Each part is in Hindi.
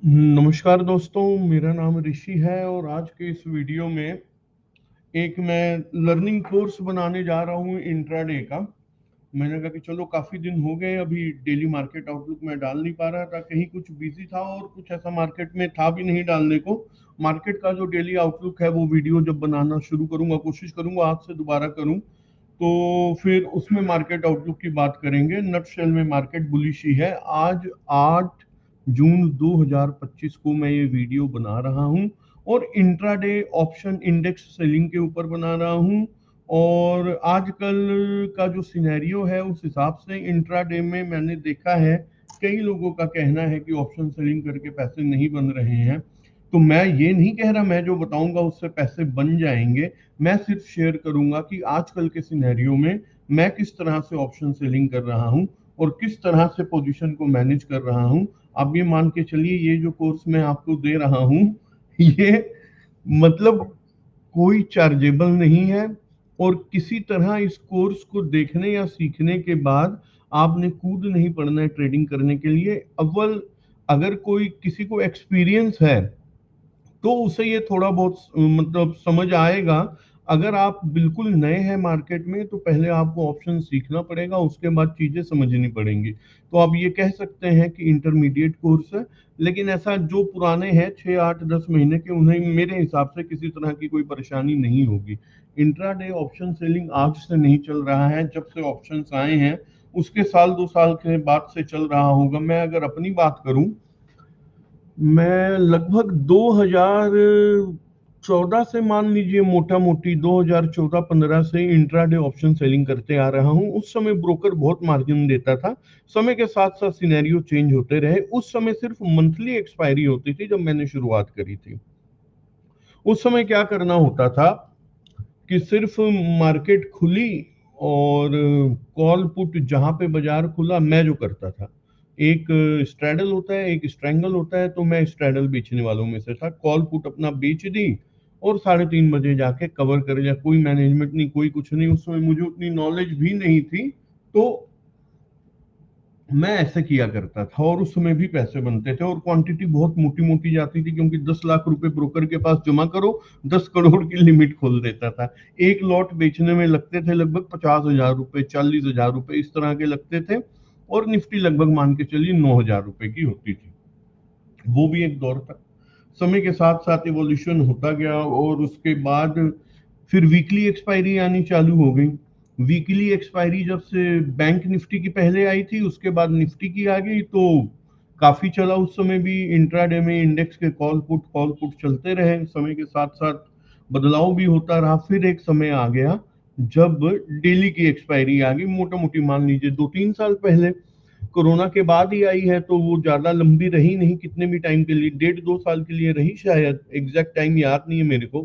नमस्कार दोस्तों, मेरा नाम ऋषि है और आज के इस वीडियो में एक मैं लर्निंग कोर्स बनाने जा रहा हूँ इंट्राडे का। मैंने कहा कि चलो काफ़ी दिन हो गए, अभी डेली मार्केट आउटलुक मैं डाल नहीं पा रहा था, कहीं कुछ बिजी था और कुछ ऐसा मार्केट में था भी नहीं डालने को। मार्केट का जो डेली आउटलुक है वो वीडियो जब बनाना शुरू करूंगा, कोशिश करूंगा आज से दोबारा करूं, तो फिर उसमें मार्केट आउटलुक की बात करेंगे। नटशेल में मार्केट बुलिश ही है। आज 8 जून 2025 को मैं ये वीडियो बना रहा हूँ और इंट्राडे ऑप्शन इंडेक्स सेलिंग के ऊपर बना रहा हूँ। और आजकल का जो सिनेरियो है उस हिसाब से इंट्राडे में मैंने देखा है कई लोगों का कहना है कि ऑप्शन सेलिंग करके पैसे नहीं बन रहे हैं। तो मैं ये नहीं कह रहा मैं जो बताऊंगा उससे पैसे बन जाएंगे, मैं सिर्फ शेयर करूंगा कि आजकल के सिनेरियो में मैं किस तरह से ऑप्शन सेलिंग कर रहा हूं और किस तरह से पोजीशन को मैनेज कर रहा हूं। आप ये मान के चलिए ये जो कोर्स मैं आपको दे रहा हूं ये मतलब कोई चार्जेबल नहीं है और किसी तरह इस कोर्स को देखने या सीखने के बाद आपने कूद नहीं पड़ना है ट्रेडिंग करने के लिए। अव्वल अगर कोई किसी को एक्सपीरियंस है तो उसे ये थोड़ा बहुत मतलब समझ आएगा। अगर आप बिल्कुल नए हैं मार्केट में तो पहले आपको ऑप्शन सीखना पड़ेगा, उसके बाद चीजें समझनी पड़ेंगी। तो आप ये कह सकते हैं कि इंटरमीडिएट कोर्स है, लेकिन ऐसा जो पुराने हैं 6 8 10 महीने के उन्हें मेरे हिसाब से किसी तरह की कोई परेशानी नहीं होगी। इंट्राडे ऑप्शन सेलिंग आज से नहीं चल रहा है, जब से ऑप्शंस आए हैं उसके साल 2 साल के बाद से चल रहा होगा। मैं अगर अपनी बात करूं, मैं लगभग 2014 से मान लीजिए मोटा मोटी 2014-15 से इंट्राडे ऑप्शन सेलिंग करते आ रहा हूं। उस समय ब्रोकर बहुत मार्जिन देता था। समय के साथ साथ सिनेरियो चेंज होते रहे। उस समय सिर्फ मंथली एक्सपायरी होती थी जब मैंने शुरुआत करी थी। उस समय क्या करना होता था कि सिर्फ मार्केट खुली और कॉल पुट जहां पे बाजार खुला मैं जो करता था, एक स्ट्रैडल होता है एक स्ट्रैंगल होता है, तो मैं स्ट्रैडल बेचने वालों में से था। कॉल पुट अपना बेच दी और 3:30 बजे जाके कवर कर लिया। कोई मैनेजमेंट नहीं, कोई कुछ नहीं, उस समय मुझे उतनी नॉलेज भी नहीं थी। तो मैं ऐसे किया करता था और उस समय भी पैसे बनते थे और क्वांटिटी बहुत मोटी मोटी जाती थी, क्योंकि 10 लाख रुपए ब्रोकर के पास जमा करो 10 करोड़ की लिमिट खोल देता था। एक लॉट बेचने में लगते थे लगभग 50,000 रुपए, 40,000 रुपए इस तरह के लगते थे और निफ्टी लगभग मान के चलिए 9,000 रुपए की होती थी। वो भी एक दौर था। समय के साथ साथ इवोल्यूशन होता गया और उसके बाद फिर वीकली एक्सपायरी आनी चालू हो गई। वीकली एक्सपायरी जब से बैंक निफ्टी की पहले आई थी उसके बाद निफ्टी की आ गई, तो काफी चला उस समय भी। इंट्राडे में इंडेक्स के कॉल पुट चलते रहे, समय के साथ साथ बदलाव भी होता रहा। फिर एक समय आ गया जब डेली की एक्सपायरी आ गई, मोटा मोटी मान लीजिए 2 3 साल पहले। कोरोना के बाद ही आई है तो वो ज्यादा लंबी रही नहीं, कितने भी टाइम के लिए 1.5 2 साल के लिए रही, शायद एग्जैक्ट टाइम याद नहीं है मेरे को।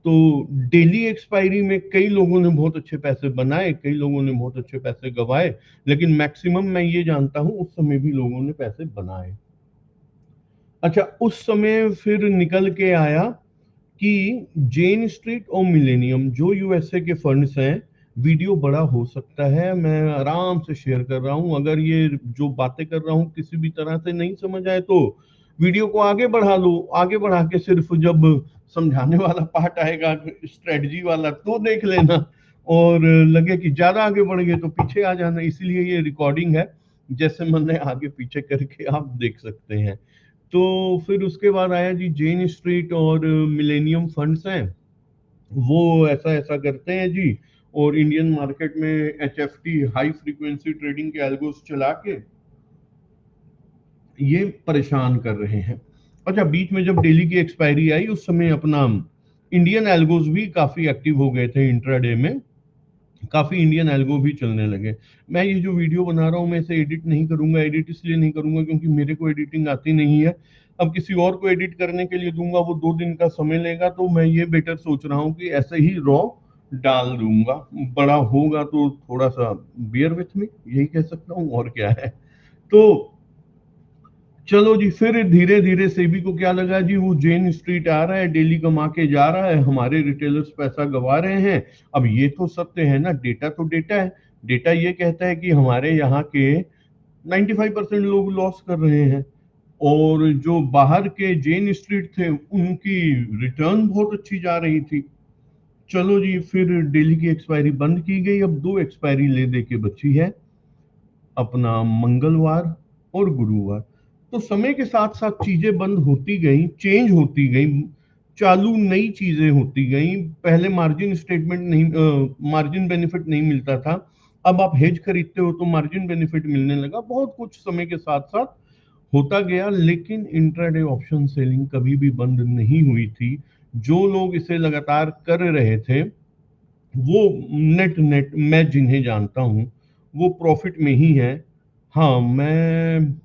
तो डेली एक्सपायरी में कई लोगों ने बहुत अच्छे पैसे बनाए, कई लोगों ने बहुत अच्छे पैसे गंवाए, लेकिन मैक्सिमम मैं ये जानता हूं उस समय भी लोगों ने पैसे बनाए। अच्छा, उस समय फिर निकल के आया कि जेन स्ट्रीट और मिलेनियम जो यूएसए के फंड्स हैं, वीडियो बड़ा हो सकता है, मैं आराम से शेयर कर रहा हूं। अगर ये जो बातें कर रहा हूं किसी भी तरह से नहीं समझ आए तो वीडियो को आगे बढ़ा लो, आगे बढ़ा के सिर्फ जब समझाने वाला पार्ट आएगा स्ट्रेटजी वाला तो देख लेना, और लगे कि ज्यादा आगे बढ़ गए तो पीछे आ जाना। इसलिए ये रिकॉर्डिंग है, जैसे मैंने आगे पीछे करके आप देख सकते हैं। तो फिर उसके बाद आया जी जेन स्ट्रीट और मिलेनियम फंड्स हैं, वो ऐसा ऐसा करते हैं जी, और इंडियन मार्केट में एचएफटी हाई फ्रीक्वेंसी ट्रेडिंग के एल्गोस चला के ये परेशान कर रहे हैं। अच्छा, बीच में जब डेली की एक्सपायरी आई उस समय अपना इंडियन एल्गोस भी काफी एक्टिव हो गए थे इंट्राडे में, काफी इंडियन एल्गो भी चलने लगे। मैं ये जो वीडियो बना रहा हूँ मैं इसे एडिट नहीं करूंगा, एडिट इसलिए नहीं करूंगा क्योंकि मेरे को एडिटिंग आती नहीं है। अब किसी और को एडिट करने के लिए दूंगा वो 2 दिन का समय लेगा, तो मैं ये बेटर सोच रहा हूँ कि ऐसे ही रॉ डाल दूंगा। बड़ा होगा तो थोड़ा सा बियर विथ मी, यही कह सकता हूँ और क्या है। तो चलो जी, फिर धीरे धीरे सेबी को क्या लगा जी वो जेन स्ट्रीट आ रहा है, डेली कमा के जा रहा है, हमारे रिटेलर्स पैसा गवा रहे हैं। अब ये तो सत्य है ना, डेटा तो डेटा है। डेटा ये कहता है कि हमारे यहाँ के 95% लोग लॉस कर रहे हैं और जो बाहर के जेन स्ट्रीट थे उनकी रिटर्न बहुत अच्छी जा रही थी। चलो जी, फिर डेली की एक्सपायरी बंद की गई। अब दो एक्सपायरी ले दे के बची है, अपना मंगलवार और गुरुवार। तो समय के साथ साथ चीजें बंद होती गई, चेंज होती गई, चालू नई चीजें होती गई। पहले मार्जिन स्टेटमेंट नहीं, मार्जिन बेनिफिट नहीं मिलता था, अब आप हेज खरीदते हो तो मार्जिन बेनिफिट मिलने लगा। बहुत कुछ समय के साथ साथ होता गया, लेकिन इंट्राडे ऑप्शन सेलिंग कभी भी बंद नहीं हुई थी। जो लोग इसे लगातार कर रहे थे वो नेट नेट मैं जिन्हें जानता हूं वो प्रॉफिट में ही है। हाँ, मैं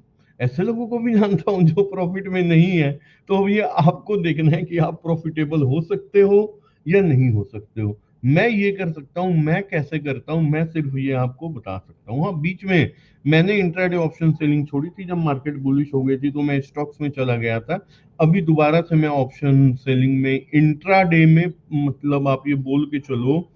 ऐसे लोगों को भी जानता हूं जो प्रॉफिट में नहीं है। तो अब ये आपको देखना है कि आप प्रॉफिटेबल हो सकते हो या नहीं हो सकते हो। मैं ये कर सकता हूँ, मैं कैसे करता हूँ, मैं सिर्फ ये आपको बता सकता हूँ। हाँ, बीच में मैंने इंट्राडे ऑप्शन सेलिंग छोड़ी थी जब मार्केट बुलिश हो गई थी, तो मैं स्टॉक्स में चला गया था। अभी दोबारा से मैं ऑप्शन सेलिंग में इंट्राडे में, मतलब आप ये बोल के चलो,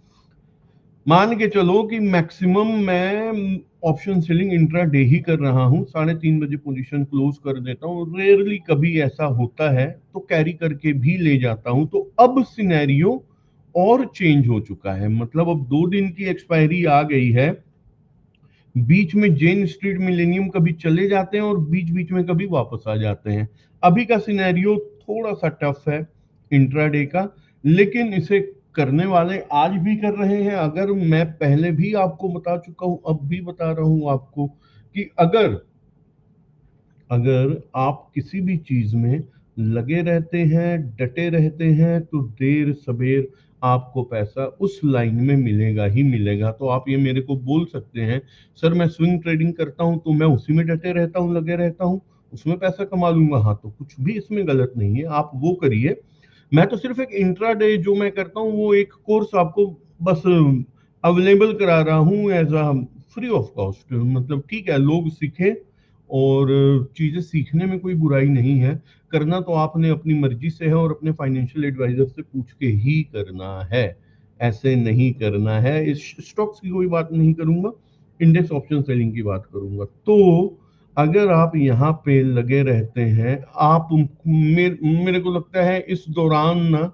मान के चलो कि मैक्सिमम मैं ऑप्शन सेलिंग इंट्रा डे ही कर रहा हूँ। 3:30 बजे पोजीशन क्लोज कर देता हूँ। रेयरली कभी ऐसा होता है तो कैरी करके भी ले जाता हूँ। तो अब सिनेरियो और चेंज हो चुका है, मतलब अब 2 दिन की एक्सपायरी आ गई है। बीच में जेन स्ट्रीट मिलेनियम कभी चले जाते हैं और बीच बीच में कभी वापस आ जाते हैं। अभी का सिनेरियो थोड़ा सा टफ है इंट्राडे का, लेकिन इसे करने वाले आज भी कर रहे हैं। अगर मैं पहले भी आपको बता चुका हूं, अब भी बता रहा हूं आपको कि अगर अगर आप किसी भी चीज में लगे रहते हैं, डटे रहते हैं, तो देर सबेर आपको पैसा उस लाइन में मिलेगा ही मिलेगा। तो आप ये मेरे को बोल सकते हैं, सर मैं स्विंग ट्रेडिंग करता हूं तो मैं उसी में डटे रहता हूं, लगे रहता हूं, उसमें पैसा कमा लूंगा। हाँ, तो कुछ भी इसमें गलत नहीं है, आप वो करिए। मैं तो सिर्फ एक इंट्राडे जो मैं करता हूँ वो एक कोर्स आपको बस अवेलेबल करा रहा हूँ as a free of cost. मतलब ठीक है, लोग सीखें, और चीजें सीखने में कोई बुराई नहीं है। करना तो आपने अपनी मर्जी से है और अपने फाइनेंशियल एडवाइजर से पूछ के ही करना है, ऐसे नहीं करना है। इस स्टॉक्स की कोई बात नहीं करूंगा, इंडेक्स ऑप्शन सेलिंग की बात करूंगा। तो अगर आप यहाँ पे लगे रहते हैं, आप मेरे को लगता है इस दौरान ना,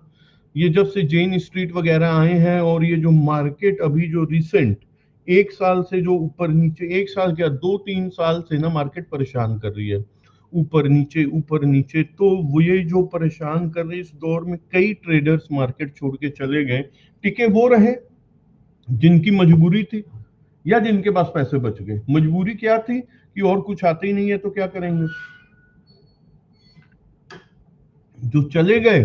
ये जब से जेन स्ट्रीट वगैरह आए हैं और ये जो मार्केट अभी जो रिसेंट 1 साल से जो ऊपर नीचे, 1 साल क्या 2-3 साल से ना मार्केट परेशान कर रही है, ऊपर नीचे ऊपर नीचे। तो वो ये जो परेशान कर रही है, इस दौर में कई ट्रेडर्स मार्केट छोड़ के चले गए। टिके वो रहे जिनकी मजबूरी थी या जिनके पास पैसे बच गए। मजबूरी क्या थी कि और कुछ आते ही नहीं है तो क्या करेंगे। जो चले गए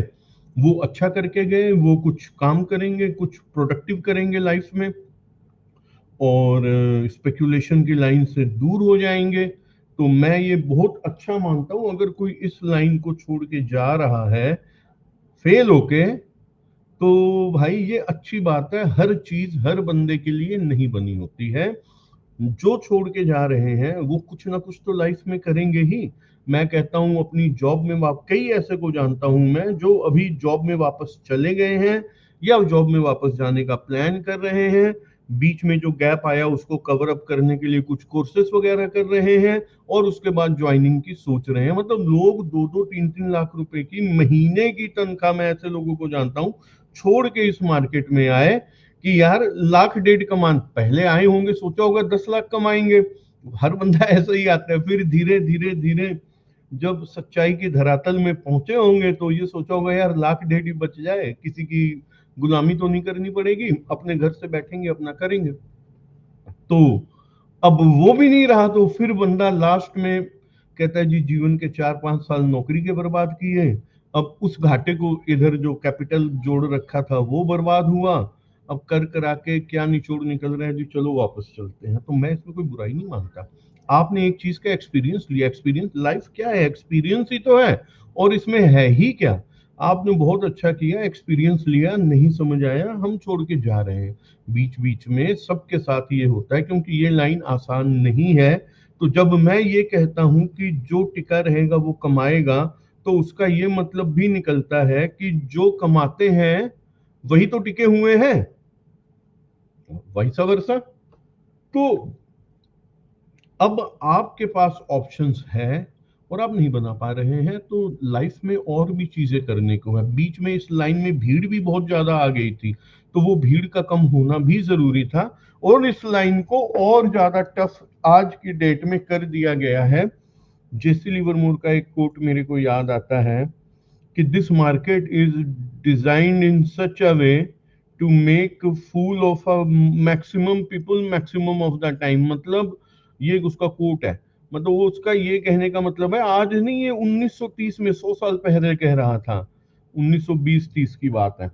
वो अच्छा करके गए, वो कुछ काम करेंगे, कुछ प्रोडक्टिव करेंगे लाइफ में, और स्पेकुलेशन की लाइन से दूर हो जाएंगे। तो मैं ये बहुत अच्छा मानता हूं, अगर कोई इस लाइन को छोड़ के जा रहा है फेल होके, तो भाई ये अच्छी बात है। हर चीज हर बंदे के लिए नहीं बनी होती है। जो छोड़ के जा रहे हैं वो कुछ ना कुछ तो लाइफ में करेंगे ही। मैं कहता हूं अपनी जॉब में कई ऐसे को जानता हूं मैं जो अभी जॉब में वापस चले गए हैं या जॉब में वापस जाने का प्लान कर रहे हैं। बीच में जो गैप आया उसको कवर अप करने के लिए कुछ कोर्सेज वगैरह कर रहे हैं और उसके बाद ज्वाइनिंग की सोच रहे हैं। मतलब लोग 2-2 3-3 लाख रुपए की महीने की तनख्वाह, मैं ऐसे लोगों को जानता हूं, छोड़ के इस मार्केट में आए कि यार लाख डेढ़ कमान, पहले आए होंगे सोचा होगा 10 लाख कमाएंगे। हर बंदा ऐसा ही आता है। फिर धीरे धीरे धीरे जब सच्चाई की धरातल में पहुंचे होंगे तो ये सोचा होगा यार लाख डेढ़ ही बच जाए, किसी की गुलामी तो नहीं करनी पड़ेगी, अपने घर से बैठेंगे अपना करेंगे। तो अब वो भी नहीं रहा, तो फिर बंदा लास्ट में कहता है जी जीवन के 4-5 साल नौकरी के बर्बाद किए, अब उस घाटे को, इधर जो कैपिटल जोड़ रखा था वो बर्बाद हुआ, अब कर करा के क्या निचोड़ निकल रहा है जी, चलो वापस चलते हैं। तो मैं इसमें कोई बुराई नहीं मानता। आपने एक चीज का एक्सपीरियंस लिया, एक्सपीरियंस लाइफ क्या है, एक्सपीरियंस ही तो है। और इसमें है ही क्या, आपने बहुत अच्छा किया, एक्सपीरियंस लिया, नहीं समझ आया, हम छोड़ के जा रहे हैं। बीच बीच में सबके साथ ये होता है, क्योंकि ये लाइन आसान नहीं है। तो जब मैं ये कहता हूं कि जो टिका रहेगा वो कमाएगा, तो उसका ये मतलब भी निकलता है कि जो कमाते हैं वही तो टिके हुए हैं, वैसा वर्षा। तो अब आपके पास ऑप्शंस है, और आप नहीं बना पा रहे हैं, तो लाइफ में और भी चीजें करने को है। बीच में इस लाइन में भीड़ भी बहुत ज्यादा आ गई थी, तो वो भीड़ का कम होना भी जरूरी था, और इस लाइन को और ज्यादा टफ आज की डेट में कर दिया गया है। जेसी लिवरमोर का एक कोट मेरे को याद आता है कि this market is designed in such a way to make fool of a maximum people maximum of the time. मतलब ये उसका कोट है, मतलब वो उसका ये कहने का मतलब है, आज नहीं, ये 1930 में 100 साल पहले कह रहा था, 1920-30 की बात है,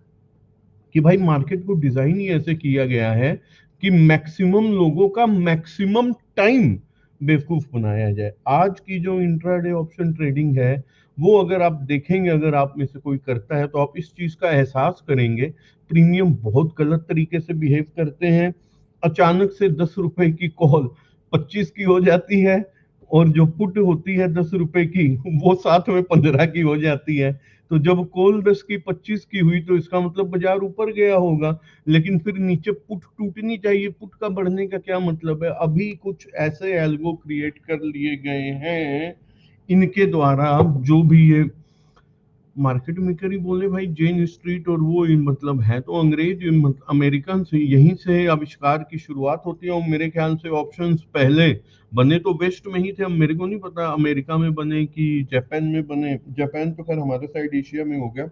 कि भाई मार्केट को डिजाइन ही ऐसे किया गया है कि मैक्सिमम लोगों का मैक्सिमम टाइम बेवकूफ बनाया जाए। आज की जो इंट्राडे ऑप्शन ट्रेडिंग है, वो अगर आप देखेंगे, अगर आप में से कोई करता है, तो आप इस चीज का एहसास करेंगे। प्रीमियम बहुत गलत तरीके से बिहेव करते हैं। अचानक से 10 रुपए की कॉल 25 की हो जाती है, और जो पुट होती है 10 रुपए की, वो साथ में 15 की हो जाती है। तो जब कॉल 10 की 25 की हुई, तो इसका मतलब बाजार ऊपर गया होगा, लेकिन फिर नीचे पुट टूटनी चाहिए। पुट का बढ़ने का क्या मतलब है? अभी कुछ ऐसे एल्गो क्रिएट कर लिए गए हैं इनके द्वारा, जो भी ये मार्केट मेकर ही बोले भाई, जेन स्ट्रीट और वो मतलब है तो अंग्रेज, अमेरिकन से, यहीं से आविष्कार की शुरुआत होती है। और मेरे ख्याल से ऑप्शंस पहले बने तो वेस्ट में ही थे। अब मेरे को नहीं पता अमेरिका में बने कि जापान में बने। जापान तो खैर हमारे साइड एशिया में हो गया,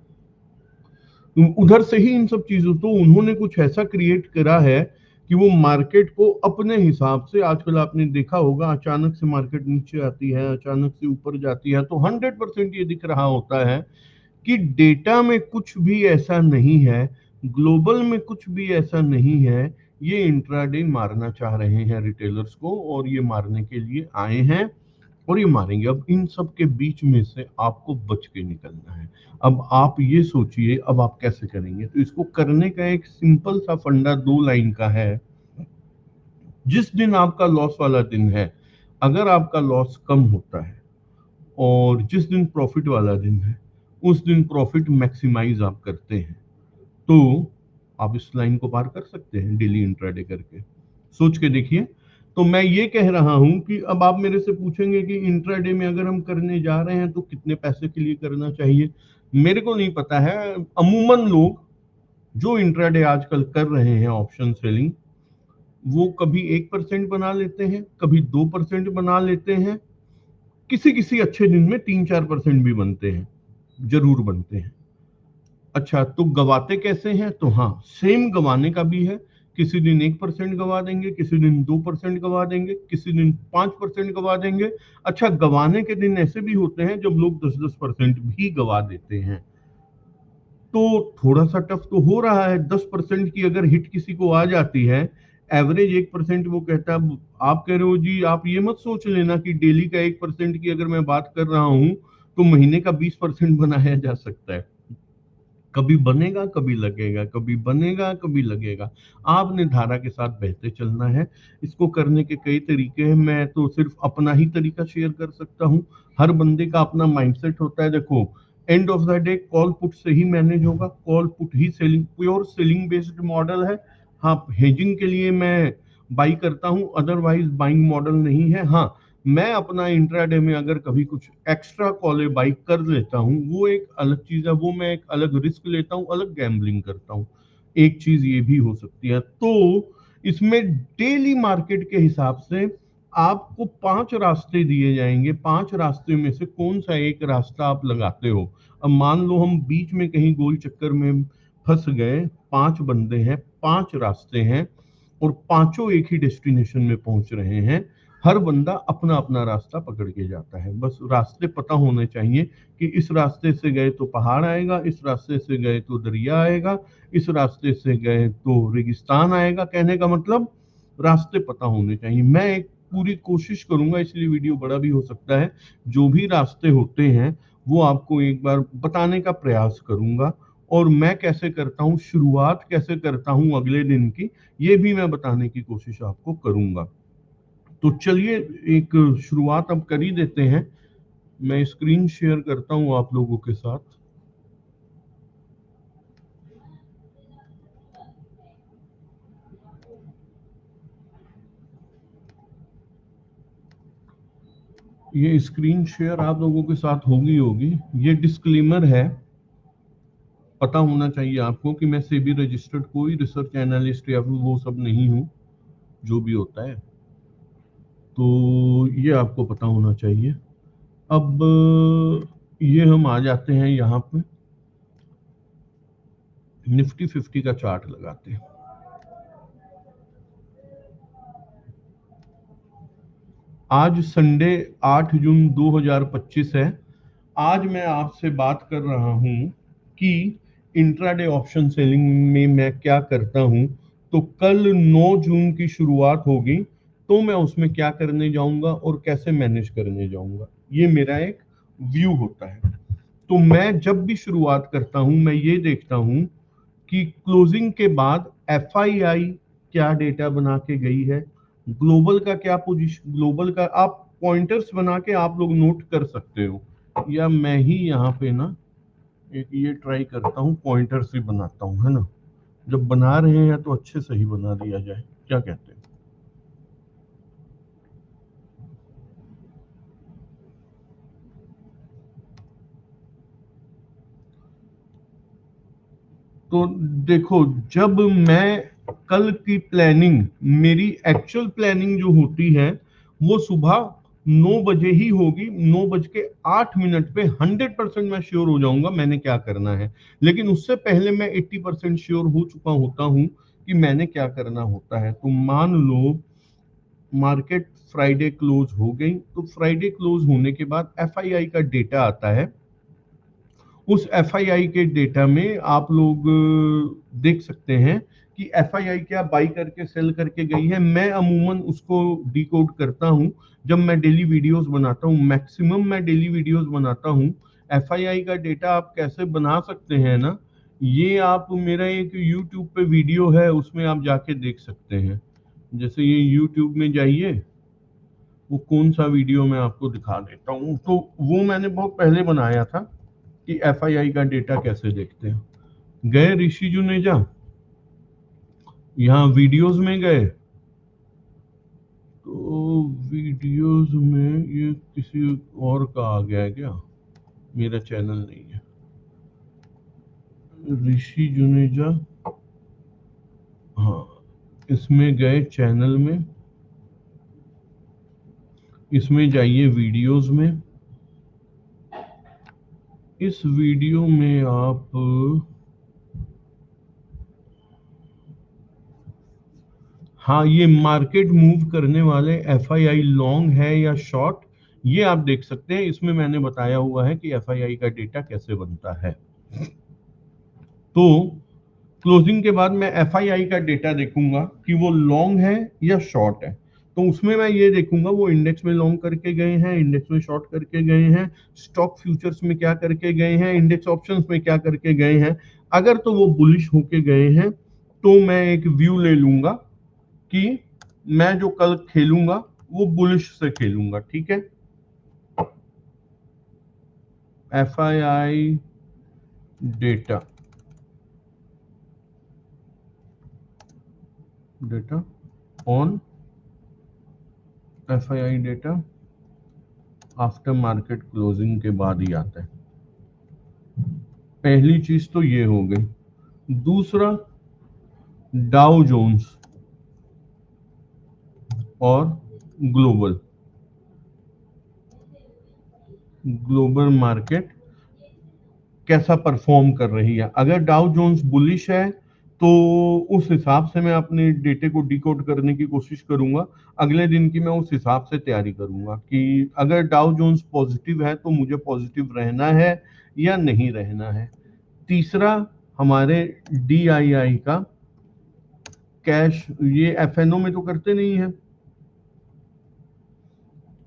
उधर से ही इन सब चीजों, तो उन्होंने कुछ ऐसा क्रिएट करा है कि वो मार्केट को अपने हिसाब से, आजकल आपने देखा होगा, अचानक से मार्केट नीचे आती है, अचानक से ऊपर जाती है, तो 100% ये दिख रहा होता है कि डेटा में कुछ भी ऐसा नहीं है, ग्लोबल में कुछ भी ऐसा नहीं है। ये इंट्राडे मारना चाह रहे हैं रिटेलर्स को, और ये मारने के लिए आए हैं, और ये मारेंगे। अब इन सब के बीच में से आपको बच के निकलना है। अब आप ये सोचिए, अब आप कैसे करेंगे? तो इसको करने का एक सिंपल सा फंडा 2 लाइन का है। जिस दिन आपका लॉस वाला दिन है, अगर आपका लॉस कम होता है, और जिस दिन प्रॉफिट वाला दिन है, उस दिन प्रॉफिट मैक्सिमाइज आप करते हैं, तो आप इस लाइन को पार कर सकते हैं डेली इंट्राडे करके। सोच के देखिए। तो मैं ये कह रहा हूं कि अब आप मेरे से पूछेंगे कि इंट्राडे में अगर हम करने जा रहे हैं तो कितने पैसे के लिए करना चाहिए। मेरे को नहीं पता है। अमूमन लोग जो इंट्राडे आजकल कर रहे हैं ऑप्शन सेलिंग, वो कभी 1% बना लेते हैं, कभी 2% बना लेते हैं, किसी किसी अच्छे दिन में 3-4% भी बनते हैं, जरूर बनते हैं। अच्छा, तो गवाते कैसे हैं? तो हाँ, सेम गवाने का भी है। किसी दिन 1% गवा देंगे, किसी दिन 2% गवा देंगे, किसी दिन 5% गवा देंगे। अच्छा, गवाने के दिन ऐसे भी होते हैं जब लोग 10-10% भी गवा देते हैं। तो थोड़ा सा टफ तो हो रहा है। 10% की अगर हिट किसी को आ जाती है, एवरेज 1% वो कहता है। आप कह रहे हो जी, आप ये मत सोच लेना कि डेली का 1% की अगर मैं बात कर रहा हूं, तो महीने का 20% बनाया जा सकता है। कभी बनेगा, कभी लगेगा, कभी बनेगा, कभी लगेगा। आपने धारा के साथ बहते चलना है। इसको करने के कई तरीके हैं, मैं तो सिर्फ अपना ही तरीका शेयर कर सकता हूँ। हर बंदे का अपना माइंडसेट होता है। देखो, end of the day call put से ही मैनेज होगा। कॉल पुट ही selling, pure selling based model है। हाँ, हेजिंग के लिए मैं बाई करता हूँ, अदरवाइज बाइंग मॉडल नहीं है। हाँ, मैं अपना इंट्राडे में अगर कभी कुछ एक्स्ट्रा कॉले बाई कर लेता हूँ, वो एक अलग चीज है, वो मैं एक अलग रिस्क लेता हूँ, अलग गैम्बलिंग करता हूँ। एक चीज ये भी हो सकती है। तो इसमें डेली मार्केट के हिसाब से आपको 5 रास्ते दिए जाएंगे। 5 रास्ते में से कौन सा एक रास्ता आप लगाते हो? अब मान लो हम बीच में कहीं गोल चक्कर में फंस गए। 5 बंदे हैं, 5 रास्ते हैं, और पांचों एक ही डेस्टिनेशन में पहुंच रहे हैं। हर बंदा अपना अपना रास्ता पकड़ के जाता है। बस रास्ते पता होने चाहिए कि इस रास्ते से गए तो पहाड़ आएगा, इस रास्ते से गए तो दरिया आएगा, इस रास्ते से गए तो रेगिस्तान आएगा। कहने का मतलब रास्ते पता होने चाहिए। मैं एक पूरी कोशिश करूंगा, इसलिए वीडियो बड़ा भी हो सकता है, जो भी रास्ते होते हैं वो आपको एक बार बताने का प्रयास करूंगा। और मैं कैसे करता हूँ, शुरुआत कैसे करता हूँ अगले दिन की, ये भी मैं बताने की कोशिश आपको करूंगा। तो चलिए, एक शुरुआत अब कर ही देते हैं। मैं स्क्रीन शेयर करता हूं आप लोगों के साथ। ये स्क्रीन शेयर आप लोगों के साथ होगी। ये डिस्क्लेमर है, पता होना चाहिए आपको कि मैं सेबी रजिस्टर्ड कोई रिसर्च एनालिस्ट या फिर वो सब नहीं हूँ, जो भी होता है, तो ये आपको पता होना चाहिए। अब ये हम आ जाते हैं यहाँ पे निफ्टी 50 का चार्ट लगाते हैं। आज संडे 8 जून 2025 है। आज मैं आपसे बात कर रहा हूं कि इंट्राडे ऑप्शन सेलिंग में मैं क्या करता हूं। तो कल 9 जून की शुरुआत होगी, तो मैं उसमें क्या करने जाऊंगा और कैसे मैनेज करने जाऊंगा, ये मेरा एक व्यू होता है। तो मैं जब भी शुरुआत करता हूं, मैं ये देखता हूं कि क्लोजिंग के बाद एफआईआई क्या डेटा बना के गई है, ग्लोबल का क्या पोजीशन, ग्लोबल का आप पॉइंटर्स बना के आप लोग नोट कर सकते हो, या मैं ही यहाँ पे ना एक ये ट्राई करता हूँ, पॉइंटर्स ही बनाता हूँ, है ना। जब बना रहे हैं तो अच्छे से ही बना दिया जाए, क्या कहते हैं। तो देखो, जब मैं कल की प्लानिंग, मेरी एक्चुअल प्लानिंग जो होती है वो सुबह 9 बजे ही होगी। 9:08 पे 100% मैं श्योर हो जाऊंगा मैंने क्या करना है। लेकिन उससे पहले मैं 80% श्योर हो चुका होता हूं कि मैंने क्या करना होता है। तो मान लो मार्केट फ्राइडे क्लोज हो गई, तो फ्राइडे क्लोज होने के बाद एफआईआई का डेटा आता है। उस एफआईआई के डेटा में आप लोग देख सकते हैं कि एफआईआई क्या बाई करके सेल करके गई है। मैं अमूमन उसको डिकोड करता हूं जब मैं डेली वीडियोस बनाता हूं। मैक्सिमम मैं डेली वीडियोस बनाता हूं। एफआईआई का डेटा आप कैसे बना सकते हैं ना, ये आप, मेरा एक यूट्यूब पे वीडियो है, उसमें आप जाके देख सकते हैं। जैसे ये यूट्यूब में जाइए, वो कौन सा वीडियो मैं आपको दिखा देता हूँ। तो वो मैंने बहुत पहले बनाया था कि एफआईआई का डेटा कैसे देखते हैं। गए ऋषि जुनेजा, यहाँ वीडियोस में गए, तो वीडियोस में ये किसी और का आ गया है क्या, मेरा चैनल नहीं है। ऋषि जुनेजा, हाँ, इसमें गए चैनल में, इसमें जाइए वीडियोस में। इस वीडियो में आप, हाँ, ये मार्केट मूव करने वाले एफआईआई लॉन्ग है या शॉर्ट, ये आप देख सकते हैं। इसमें मैंने बताया हुआ है कि एफआईआई का डेटा कैसे बनता है। तो क्लोजिंग के बाद मैं एफआईआई का डेटा देखूंगा कि वो लॉन्ग है या शॉर्ट है। तो उसमें मैं ये देखूंगा वो इंडेक्स में लॉन्ग करके गए हैं, इंडेक्स में शॉर्ट करके गए हैं, स्टॉक फ्यूचर्स में क्या करके गए हैं, इंडेक्स ऑप्शंस में क्या करके गए हैं। अगर तो वो बुलिश होके गए हैं, तो मैं एक व्यू ले लूंगा कि मैं जो कल खेलूंगा वो बुलिश से खेलूंगा, ठीक है। FII data, data on FII data after market closing के बाद ही आता है। पहली चीज तो ये हो गई। दूसरा, डाउ जोन्स और ग्लोबल, ग्लोबल मार्केट कैसा परफॉर्म कर रही है। अगर डाउ जोन्स बुलिश है तो उस हिसाब से मैं अपने डेटे को डिकोड करने की कोशिश करूंगा। अगले दिन की मैं उस हिसाब से तैयारी करूंगा कि अगर डाउ जोन्स पॉजिटिव है तो मुझे पॉजिटिव रहना है या नहीं रहना है। तीसरा, हमारे डीआईआई का कैश, ये एफएनओ में तो करते नहीं है,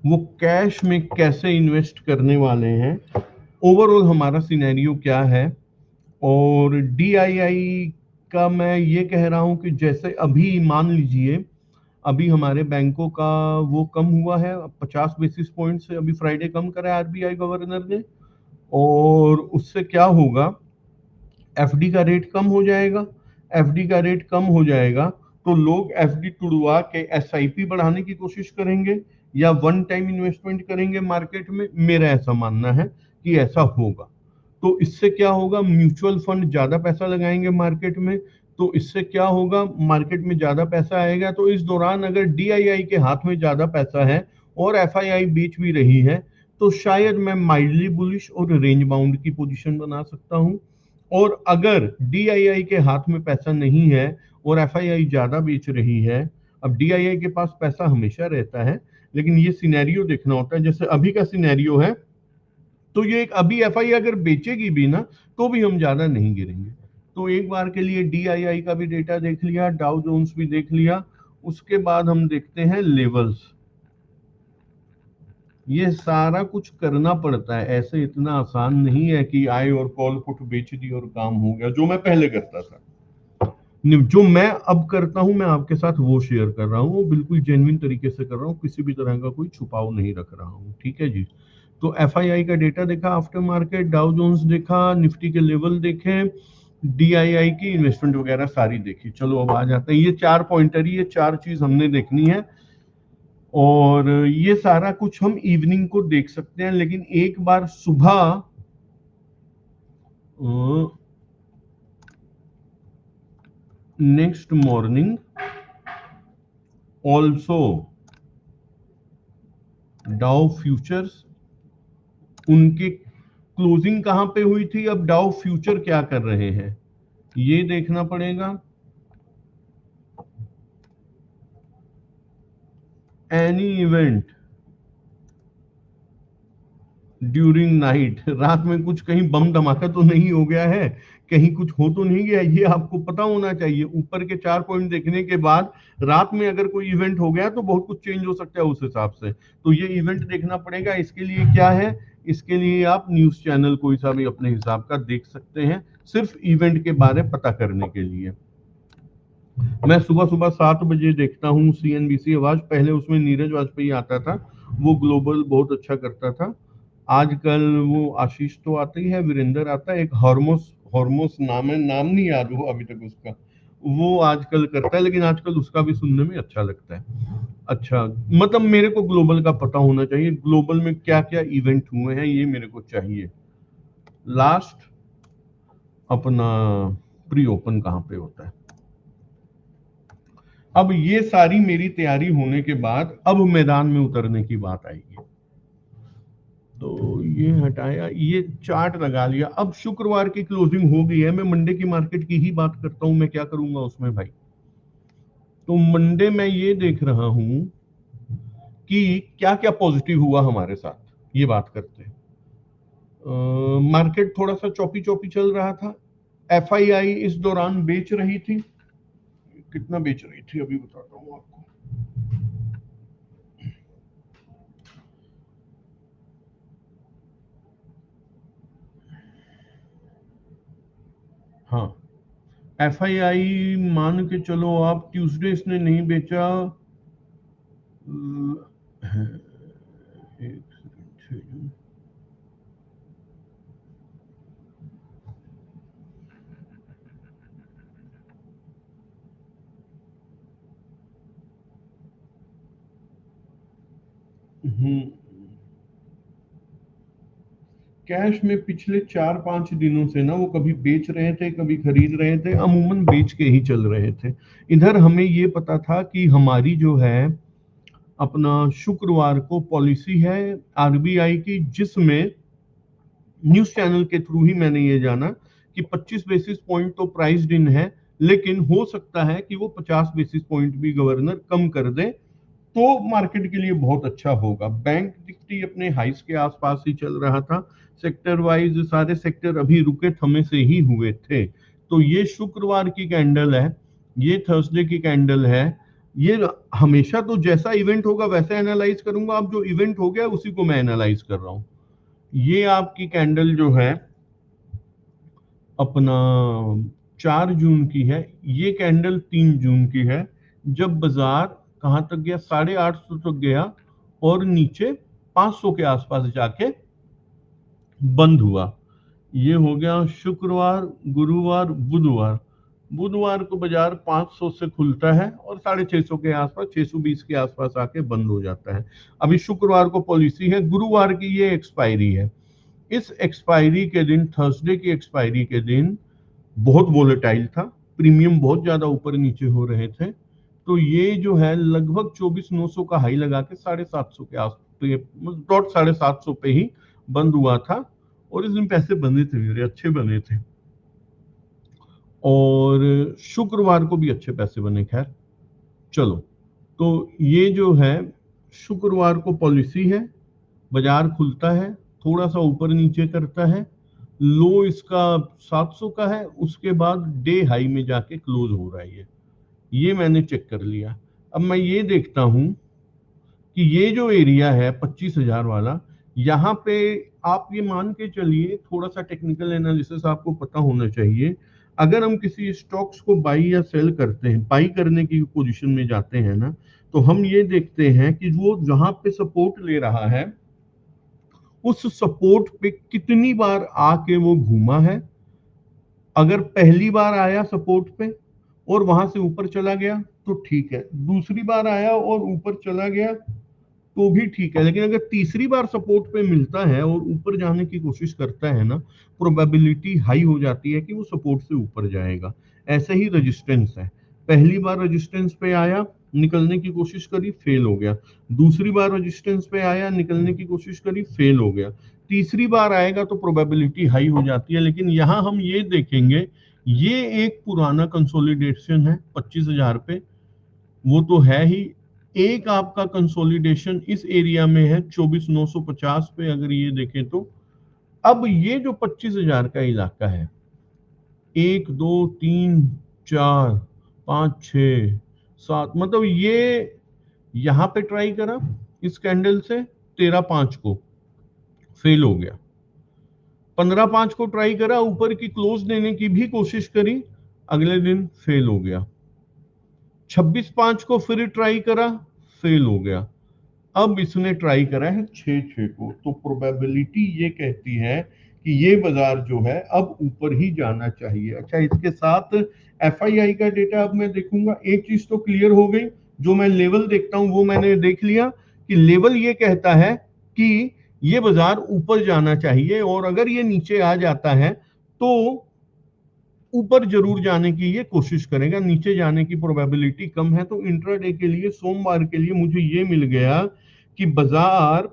वो कैश में कैसे इन्वेस्ट करने वाले हैं, ओवरऑल हमारा सिनेरियो क्या है। और डीआईआई का मैं ये कह रहा हूं कि जैसे अभी मान लीजिए, अभी हमारे बैंकों का वो कम हुआ है 50 बेसिस पॉइंट से, अभी फ्राइडे कम करा है आरबीआई गवर्नर ने। और उससे क्या होगा, एफडी का रेट कम हो जाएगा। एफडी का रेट कम हो जाएगा तो लोग एफडी तुड़वा के एसआईपी बढ़ाने की कोशिश करेंगे। या वन टाइम इन्वेस्टमेंट करेंगे मार्केट में, मेरा ऐसा मानना है कि ऐसा होगा। तो इससे क्या होगा, म्यूचुअल फंड ज्यादा पैसा लगाएंगे मार्केट में, तो इससे क्या होगा, मार्केट में ज्यादा पैसा आएगा। तो इस दौरान अगर डीआईआई के हाथ में ज्यादा पैसा है और एफआईआई बेच भी रही है, तो शायद मैं माइल्डली बुलिश और रेंज बाउंड की पोजीशन बना सकता हूं। और अगर डीआईआई के हाथ में पैसा नहीं है और एफआईआई ज्यादा बेच रही है, अब डीआईआई के पास पैसा हमेशा रहता है, लेकिन ये सिनेरियो देखना होता है। जैसे अभी का सिनेरियो है, तो ये एक अभी एफआई अगर बेचेगी भी ना, तो भी हम ज्यादा नहीं गिरेंगे। तो एक बार के लिए डीआईआई का भी डेटा देख लिया, डाउ जोन्स भी देख लिया। उसके बाद हम देखते हैं लेवल्स। ये सारा कुछ करना पड़ता है, ऐसे इतना आसान नहीं है कि आए और कॉल पुट बेच दी और काम हो गया, जो मैं पहले करता था। जो मैं अब करता हूं, मैं आपके साथ वो शेयर कर रहा हूँ, वो बिल्कुल जेन्युइन तरीके से कर रहा हूँ, किसी भी तरह का कोई छुपाव नहीं रख रहा हूँ। ठीक है जी। तो एफआईआई का डेटा देखा, आफ्टर मार्केट डाउ जोन्स देखा, निफ्टी के लेवल देखे, डीआईआई की इन्वेस्टमेंट वगैरह सारी देखी। चलो अब आ जाते हैं, ये 4 पॉइंटर, ये 4 चीज हमने देखनी है। और ये सारा कुछ हम इवनिंग को देख सकते हैं, लेकिन एक बार सुबह next morning also Dow futures, उनके क्लोजिंग कहां पे हुई थी, अब डाउ फ्यूचर क्या कर रहे हैं ये देखना पड़ेगा। एनी इवेंट ड्यूरिंग नाइट, रात में कुछ कहीं बम धमाका तो नहीं हो गया है, कहीं कुछ हो तो नहीं गया, ये आपको पता होना चाहिए। ऊपर के 4 पॉइंट देखने के बाद रात में अगर कोई इवेंट हो गया तो बहुत कुछ चेंज हो सकता है उस हिसाब से। तो ये इवेंट देखना पड़ेगा। इसके लिए क्या है, इसके लिए आप न्यूज चैनल कोई सा भी अपने हिसाब का देख सकते हैं, सिर्फ इवेंट के बारे में पता करने के लिए। मैं सुबह सुबह 7 बजे देखता हूँ सीएनबीसी आवाज, पहले उसमें नीरज वाजपेयी आता था, वो ग्लोबल बहुत अच्छा करता था। आजकल वो आशीष तो आता ही है, वीरेंद्र आता है, एक हॉर्मोस हॉर्मोस नाम है, नाम नहीं याद हुआ अभी तक उसका, वो आजकल करता है, लेकिन आजकल उसका भी सुनने में अच्छा लगता है। अच्छा, मतलब मेरे को ग्लोबल का पता होना चाहिए, ग्लोबल में क्या क्या इवेंट हुए हैं ये मेरे को चाहिए। लास्ट अपना प्री ओपन कहाँ पे होता है। अब ये सारी मेरी तैयारी होने के बाद अब मैदान में उतरने की बात आएगी। तो ये हटाया, ये चार्ट लगा लिया। अब शुक्रवार की क्लोजिंग हो गई है, मैं मंडे की मार्केट की ही बात करता हूं, मैं क्या करूंगा उसमें भाई। तो मंडे में ये देख रहा हूं कि क्या क्या पॉजिटिव हुआ हमारे साथ, ये बात करते हैं। मार्केट थोड़ा सा चौपी चौपी चल रहा था, एफआईआई इस दौरान बेच रही थी। कितना बेच रही थी अभी बताता हूँ आपको। हाँ, एफआईआई मान के चलो आप, ट्यूसडे इसने नहीं बेचा, एक सेकंड, कैश में पिछले 4-5 दिनों से ना वो कभी बेच रहे थे कभी खरीद रहे थे, अमूमन बेच के ही चल रहे थे। इधर हमें ये पता था कि हमारी जो है अपना शुक्रवार को पॉलिसी है आरबीआई की, जिसमें न्यूज चैनल के थ्रू ही मैंने ये जाना कि 25 बेसिस पॉइंट तो प्राइस्ड इन है, लेकिन हो सकता है कि वो 50 बेसिस पॉइंट भी गवर्नर कम कर दे, तो मार्केट के लिए बहुत अच्छा होगा। बैंक निफ्टी अपने हाइस के आसपास ही चल रहा था, सेक्टर वाइज सारे सेक्टर अभी रुके थमे से ही हुए थे। तो ये शुक्रवार की कैंडल है, ये थर्सडे की कैंडल है। ये हमेशा तो जैसा इवेंट होगा वैसे एनालाइज करूंगा, अब जो इवेंट हो गया उसी को मैं एनालाइज कर रहा हूं। ये आपकी कैंडल जो है अपना 4 जून की है, ये कैंडल 3 जून की है, जब बाजार कहां तक गया, 850 तक गया और नीचे 500 के आसपास जाके बंद हुआ। ये हो गया शुक्रवार, गुरुवार, बुधवार, बुधवार को बाजार 500 से खुलता है और 650 के आसपास, 620 के आसपास आके बंद हो जाता है। अभी शुक्रवार को पॉलिसी है, गुरुवार की ये एक्सपायरी है। इस एक्सपायरी के दिन, थर्सडे की एक्सपायरी के दिन बहुत वोलेटाइल था, प्रीमियम बहुत ज्यादा ऊपर नीचे हो रहे थे। तो ये जो है लगभग 24,900 का हाई लगा के 750 के आस डॉट 750 पे ही बंद हुआ था। और इस दिन पैसे बने थे मेरे, अच्छे बने थे, और शुक्रवार को भी अच्छे पैसे बने। खैर चलो, तो ये जो है शुक्रवार को पॉलिसी है, बाजार खुलता है, थोड़ा सा ऊपर नीचे करता है, लो इसका 700 का है, उसके बाद डे हाई में जाके क्लोज हो रहा है। ये मैंने चेक कर लिया। अब मैं ये देखता हूं कि ये जो एरिया है 25,000 वाला, यहाँ पे आप ये मान के चलिए, थोड़ा सा टेक्निकल एनालिसिस आपको पता होना चाहिए। अगर हम किसी स्टॉक्स को बाई या सेल करते हैं, बाई करने की पोजीशन में जाते हैं ना, तो हम ये देखते हैं कि वो जहां पे सपोर्ट ले रहा है, उस सपोर्ट पे कितनी बार आके वो घूमा है। अगर पहली बार आया सपोर्ट पे और वहां से ऊपर चला गया तो ठीक है, दूसरी बार आया और ऊपर चला गया तो भी ठीक है, लेकिन अगर तीसरी बार सपोर्ट पे मिलता है और ऊपर जाने की कोशिश करता है ना, प्रोबेबिलिटी हाई हो जाती है कि वो सपोर्ट से ऊपर जाएगा। ऐसे ही रेजिस्टेंस है, पहली बार रेजिस्टेंस पे आया, निकलने की कोशिश करी, फेल हो गया। दूसरी बार रेजिस्टेंस पे आया, निकलने की कोशिश करी, फेल हो गया। तीसरी बार आएगा तो प्रोबेबिलिटी हाई हो जाती है। लेकिन यहां हम ये देखेंगे, ये एक पुराना कंसोलिडेशन है 25,000 पे, वो तो है ही। एक आपका कंसोलिडेशन इस एरिया में है 24,950 पे, अगर ये देखें तो। अब ये जो 25,000 का इलाका है, 1 2 3 4 5 6 7, मतलब ये यहां पे ट्राई करा इस कैंडल से 13/5 को, फेल हो गया। 15/5 को ट्राई करा, ऊपर की क्लोज देने की भी कोशिश करी, अगले दिन फेल हो गया। 26/5 को फिर ट्राई करा, फेल हो गया। अब इसने ट्राई करा है 6/6 को, तो प्रोबेबिलिटी ये कहती है कि ये बाजार जो है अब ऊपर ही जाना चाहिए। अच्छा, इसके साथ एफआईआई का डेटा अब मैं देखूंगा। एक चीज तो क्लियर हो गई, जो मैं लेवल देखता हूं वो मैंने देख लिया कि लेवल ये कहता है कि ये बाजार ऊपर जाना चाहिए, और अगर ये नीचे आ जाता है तो ऊपर जरूर जाने की ये कोशिश करेगा, नीचे जाने की प्रोबेबिलिटी कम है। तो इंट्राडे के लिए, सोमवार के लिए मुझे ये मिल गया कि बाजार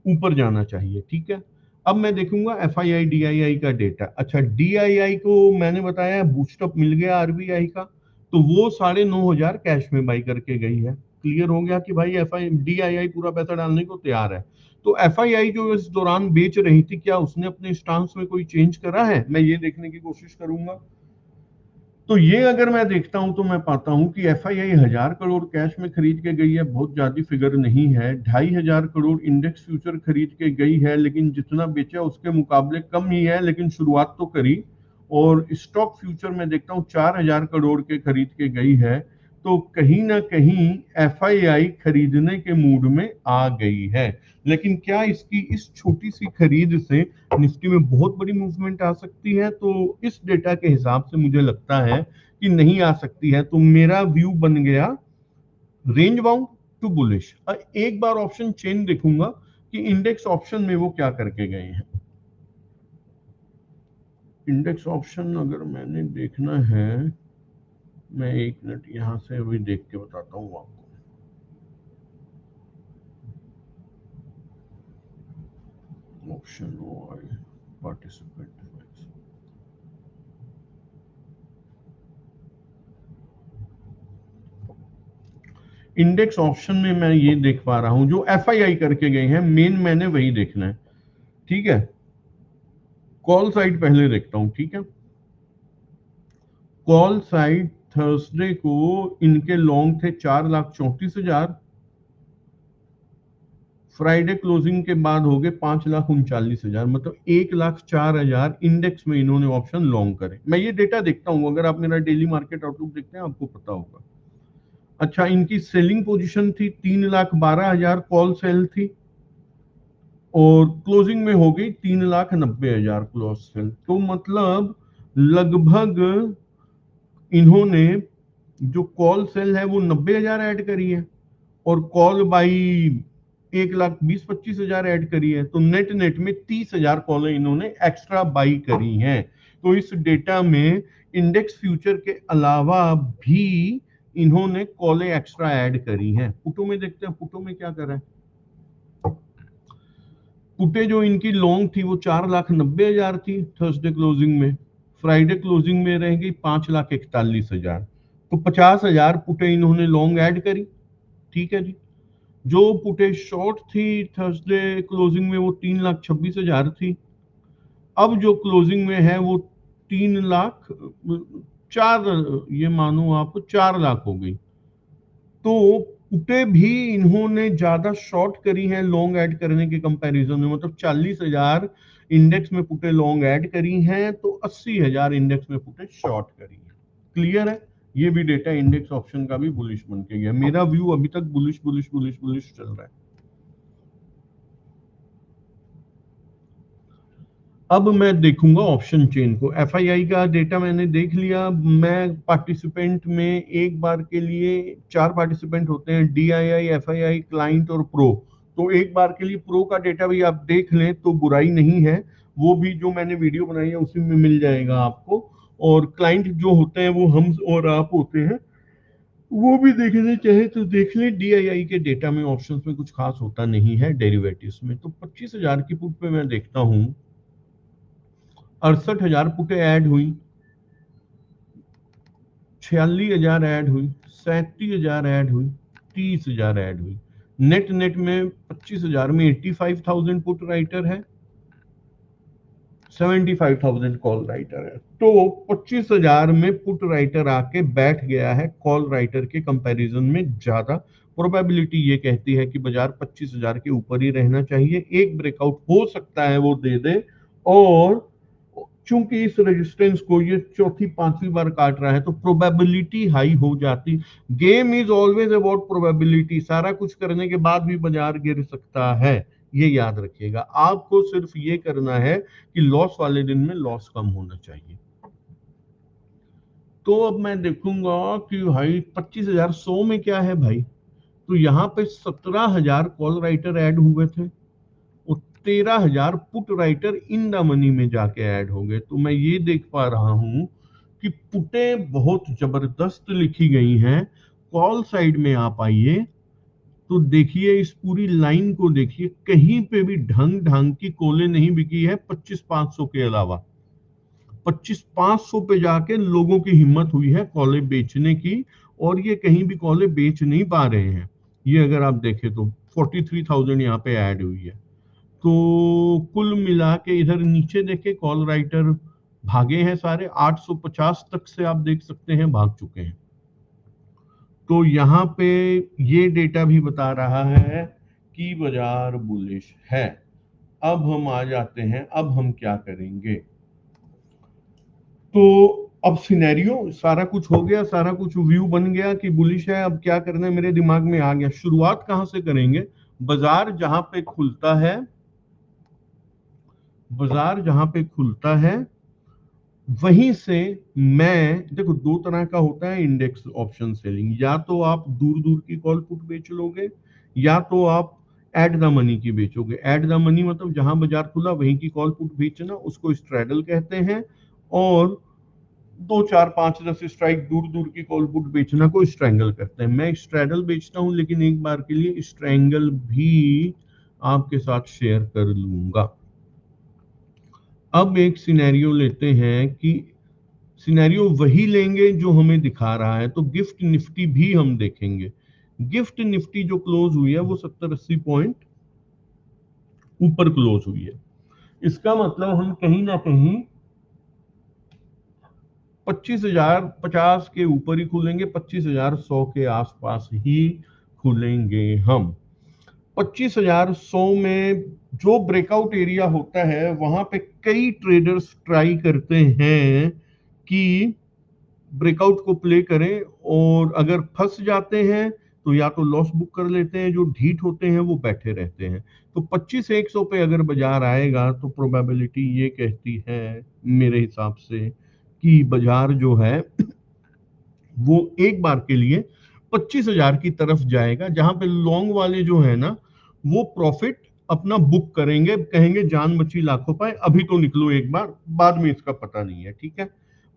ऊपर जाना चाहिए। ठीक है, अब मैं देखूंगा एफआईआई डीआईआई का डेटा। अच्छा, डीआईआई को मैंने बताया बूस्टअप मिल गया आरबीआई का, तो वो 9,500 कैश में बाई करके गई है। क्लियर हो गया कि भाई एफआई डीआईआई पूरा पैसा डालने को तैयार है। तो एफआईआई जो इस दौरान बेच रही थी, क्या उसने अपने स्टांस में कोई चेंज करा है, मैं ये देखने की कोशिश करूंगा। तो ये अगर मैं देखता हूं तो मैं पाता हूं कि एफआईआई 1,000 करोड़ कैश में खरीद के गई है, बहुत ज्यादा फिगर नहीं है। 2,500 करोड़ इंडेक्स फ्यूचर खरीद के गई है, लेकिन जितना बेचा उसके मुकाबले कम ही है, लेकिन शुरुआत तो करी। और स्टॉक फ्यूचर में देखता हूं 4,000 करोड़ के खरीद के गई है। तो कहीं ना कहीं एफआईआई खरीदने के मूड में आ गई है। लेकिन क्या इसकी इस छोटी सी खरीद से निफ्टी में बहुत बड़ी मूवमेंट आ सकती है? तो इस डेटा के हिसाब से मुझे लगता है कि नहीं आ सकती है। तो मेरा व्यू बन गया रेंज बाउंड टू बुलिश। एक बार ऑप्शन चेन देखूंगा कि इंडेक्स ऑप्शन में वो क्या करके गए हैं। इंडेक्स ऑप्शन अगर मैंने देखना है, मैं 1 मिनट यहां से अभी देख के बताता हूं आपको। ऑप्शन पार्टिसिपेंट इंडेक्स ऑप्शन में मैं ये देख पा रहा हूं जो एफआईआई करके गए हैं, मेन मैंने वही देखना है। ठीक है, कॉल साइड पहले देखता हूं। ठीक है, कॉल साइड थर्सडे को इनके लॉन्ग थे 4,34,000, फ्राइडे क्लोजिंग के बाद हो गए 5,39,000, मतलब 1,04,000 इंडेक्स में इन्होंने ऑप्शन लॉन्ग करे। मैं ये डेटा देखता हूं, अगर आप मेरा डेली मार्केट आउटलुक देखते हैं आपको पता होगा। अच्छा, इनकी सेलिंग पोजीशन थी 3,12,000, कॉल सेल थी, और क्लोजिंग में हो गई 3,90,000 क्लोज सेल। तो मतलब लगभग इन्होंने जो कॉल सेल है वो 90,000 ऐड करी है और कॉल बाई 1,20,25,000 ऐड करी है, तो नेट नेट में 30,000 कॉलें इन्होंने एक्स्ट्रा बाई करी हैं। तो इस डेटा में इंडेक्स फ्यूचर के अलावा भी इन्होंने कॉलें एक्स्ट्रा ऐड करी हैं। पुटो में देखते हैं पुटो में क्या कर रहा है। पुटे जो इनकी लॉन्ग थी वो 4,90,000 थी थर्सडे क्लोजिंग में, फ्राइडे क्लोजिंग में रहेगी 5,41,000। तो 50,000 पुटे इन्होंने लॉन्ग ऐड करी। ठीक है जी। जो पुटे शॉर्ट थी थर्सडे क्लोजिंग में वो 3,26,000 थी। अब जो क्लोजिंग में है वो 3,00,000 4, ये मानो आप 4,00,000 हो गई। तो पुटे भी इन्होंने ज्यादा शॉर्ट करी है लॉन्ग ऐड करने के कंपैरिजन में, मतलब 40,000 इंडेक्स में पुटे लॉन्ग ऐड करी हैं तो 80,000 इंडेक्स में पुटे शॉर्ट करी है। क्लियर है। ये भी डेटा इंडेक्स ऑप्शन का भी बुलिश बन के गया। मेरा व्यू अभी तक बुलिश बुलिश बुलिश बुलिश चल रहा है। अब मैं देखूंगा ऑप्शन चेन को। एफआईआई का डेटा मैंने देख लिया। मैं पार्टिसिपेंट में एक बार के लिए 4 पार्टिसिपेंट होते हैं, डीआईआई, एफआईआई, क्लाइंट और प्रो। तो एक बार के लिए प्रो का डेटा भी आप देख लें तो बुराई नहीं है, वो भी जो मैंने वीडियो बनाई है उसी में मिल जाएगा आपको। और क्लाइंट जो होते हैं वो हम और आप होते हैं, वो भी देखने चाहे तो देख लें। डीआईआई के डेटा में ऑप्शंस में कुछ खास होता नहीं है डेरिवेटिव्स में। तो 25,000 की पुट पे मैं देखता हूं 68,000 पुटें ऐड हुई, 46,000 ऐड हुई, 37,000 ऐड हुई, 30,000 ऐड हुई। नेट नेट में 25,000 में 85,000 पुट राइटर है, 75,000 कॉल राइटर है। तो 25,000 में पुट राइटर आके बैठ गया है कॉल राइटर के कंपैरिजन में ज्यादा। प्रोबेबिलिटी ये कहती है कि बाजार 25,000 के ऊपर ही रहना चाहिए। एक ब्रेकआउट हो सकता है वो दे दे, और चूंकि इस रेजिस्टेंस को ये चौथी पांचवी बार काट रहा है तो प्रोबेबिलिटी हाई हो जाती। Game is always about probability. सारा कुछ करने के बाद भी बाजार गिर सकता है, ये याद रखिएगा। आपको सिर्फ ये करना है कि लॉस वाले दिन में लॉस कम होना चाहिए। तो अब मैं देखूंगा कि भाई 25,100 में क्या है भाई। तो यहाँ पे 17,000 कॉल राइटर ऐड हुए थे और 13,000 put writer in the money में जाके ऐड हो गए। तो मैं ये देख पा रहा हूं कि पुटे बहुत जबरदस्त लिखी गई हैं। कॉल साइड में आप आइए तो देखिए इस पूरी लाइन को देखिए, कहीं पे भी ढंग ढंग की कॉलें नहीं बिकी है 25,500 के अलावा। 25,500 पे जाके लोगों की हिम्मत हुई है कॉलें बेचने की, और ये कहीं भी कॉलें बेच नहीं पा रहे हैं। ये अगर आप देखें तो 43,000 यहाँ पे ऐड हुई है। तो कुल मिला के इधर नीचे देखे कॉल राइटर भागे हैं सारे, 850 तक से आप देख सकते हैं भाग चुके हैं। तो यहाँ पे ये डेटा भी बता रहा है कि बाजार बुलिश है। अब हम आ जाते हैं, अब हम क्या करेंगे। तो अब सिनेरियो सारा कुछ हो गया, सारा कुछ व्यू बन गया कि बुलिश है। अब क्या करना है मेरे दिमाग में आ गया। शुरुआत कहां से करेंगे। बाजार जहां पे खुलता है, बाजार जहां पे खुलता है वहीं से मैं देखो, दो तरह का होता है इंडेक्स ऑप्शन सेलिंग। या तो आप दूर दूर की कॉल पुट बेच लोगे, या तो आप एट द मनी की बेचोगे। एट द मनी मतलब जहां बाजार खुला वहीं की कॉल पुट बेचना, उसको स्ट्रेडल कहते हैं। और 2 4 5 10 स्ट्राइक दूर दूर की कॉल पुट बेचना को स्ट्रैंगल करते हैं। मैं स्ट्रेडल बेचता हूं, लेकिन एक बार के लिए स्ट्रैंगल भी आपके साथ शेयर कर लूंगा। अब एक सिनेरियो लेते हैं कि सिनेरियो वही लेंगे जो हमें दिखा रहा है। तो गिफ्ट निफ्टी भी हम देखेंगे। गिफ्ट निफ्टी जो क्लोज हुई है वो 70-80 पॉइंट ऊपर क्लोज हुई है। इसका मतलब हम कहीं ना कहीं 25,050 के ऊपर ही खुलेंगे, 25,100 के आसपास ही खुलेंगे हम। 25,100 में जो ब्रेकआउट एरिया होता है वहां पे कई ट्रेडर्स ट्राई करते हैं कि ब्रेकआउट को प्ले करें, और अगर फंस जाते हैं तो या तो लॉस बुक कर लेते हैं, जो ढीठ होते हैं वो बैठे रहते हैं। तो 25,100 पे अगर बाजार आएगा तो प्रोबेबिलिटी ये कहती है मेरे हिसाब से कि बाजार जो है वो एक बार के लिए 25,000 की तरफ जाएगा, जहां पे लॉन्ग वाले जो है ना वो प्रॉफिट अपना बुक करेंगे, कहेंगे जान बची लाखों पाए, अभी तो निकलो एक बार, बाद में इसका पता नहीं है। ठीक है,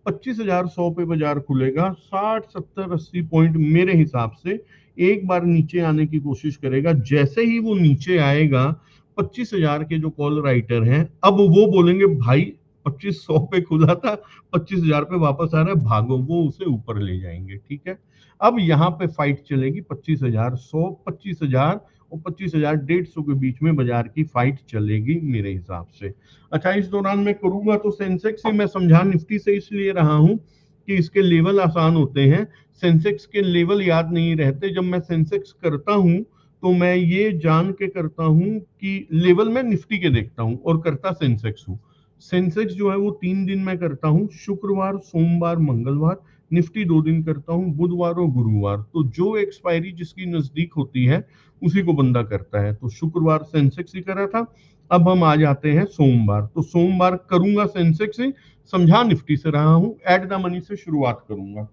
25,100 पे बाजार खुलेगा, 60 70 80 पॉइंट मेरे हिसाब से एक बार नीचे आने की कोशिश करेगा। जैसे ही वो नीचे आएगा, 25,000 के जो कॉल राइटर हैं अब वो बोलेंगे भाई 2500 पे खुला था, 25,000 पे वापस आ रहा है, भागो, वो उसे ऊपर ले जाएंगे। ठीक है, अब यहाँ पे फाइट चलेगी 25,100, 25,000 और 25,150 के बीच में बाजार की फाइट चलेगी मेरे हिसाब से। अच्छा, इस दौरान मैं करूंगा तो सेंसेक्स से मैं समझा निफ्टी से इसलिए रहा हूं कि इसके लेवल आसान होते हैं, सेंसेक्स के लेवल याद नहीं रहते। जब मैं सेंसेक्स करता हूं तो मैं ये जान के करता हूं कि लेवल मैं निफ्टी के देखता हूं और करता सेंसेक्स हूं। सेंसेक्स जो है वो 3 दिन में करता हूं, शुक्रवार सोमवार मंगलवार। निफ्टी 2 दिन करता हूं, बुधवार और गुरुवार। तो जो एक्सपायरी जिसकी नजदीक होती है उसी को बंदा करता है। तो शुक्रवार सेंसेक्स ही करा था। अब हम आ जाते हैं सोमवार, तो सोमवार करूंगा सेंसेक्स से, समझा निफ्टी से रहा हूं, एट द मनी से शुरुआत करूंगा।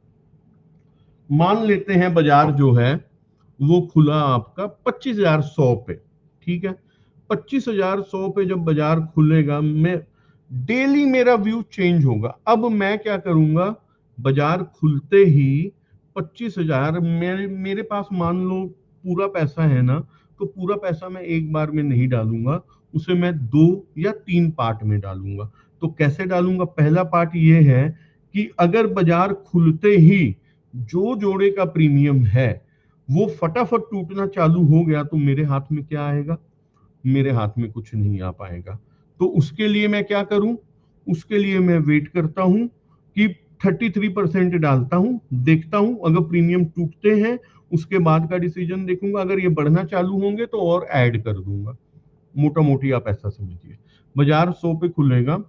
मान लेते हैं बाजार जो है वो खुला आपका 25,100 पे। ठीक है, 25,100 पे जब बाजार खुलेगा, मैं डेली मेरा व्यू चेंज होगा। अब मैं क्या करूंगा, बाजार खुलते ही 25,000 मेरे पास मान लो पूरा पैसा है ना, तो पूरा पैसा मैं एक बार में नहीं डालूंगा, उसे मैं 2 या 3 पार्ट में डालूंगा। तो कैसे डालूंगा, पहला पार्ट ये है कि अगर बाजार खुलते ही जो जोड़े का प्रीमियम है वो फटाफट टूटना चालू हो गया, तो मेरे हाथ में क्या आएगा, मेरे हाथ में कुछ नहीं आ पाएगा। तो उसके लिए मैं क्या करूं, उसके लिए मैं वेट करता हूं कि 33% डालता हूं, देखता हूं अगर प्रीमियम टूटते हैं उसके बाद का डिसीजन देखूंगा, अगर ये बढ़ना चालू होंगे तो और ऐड कर दूंगा। मोटा मोटी आप ऐसा समझिए, बाजार 100 पे खुलेगा,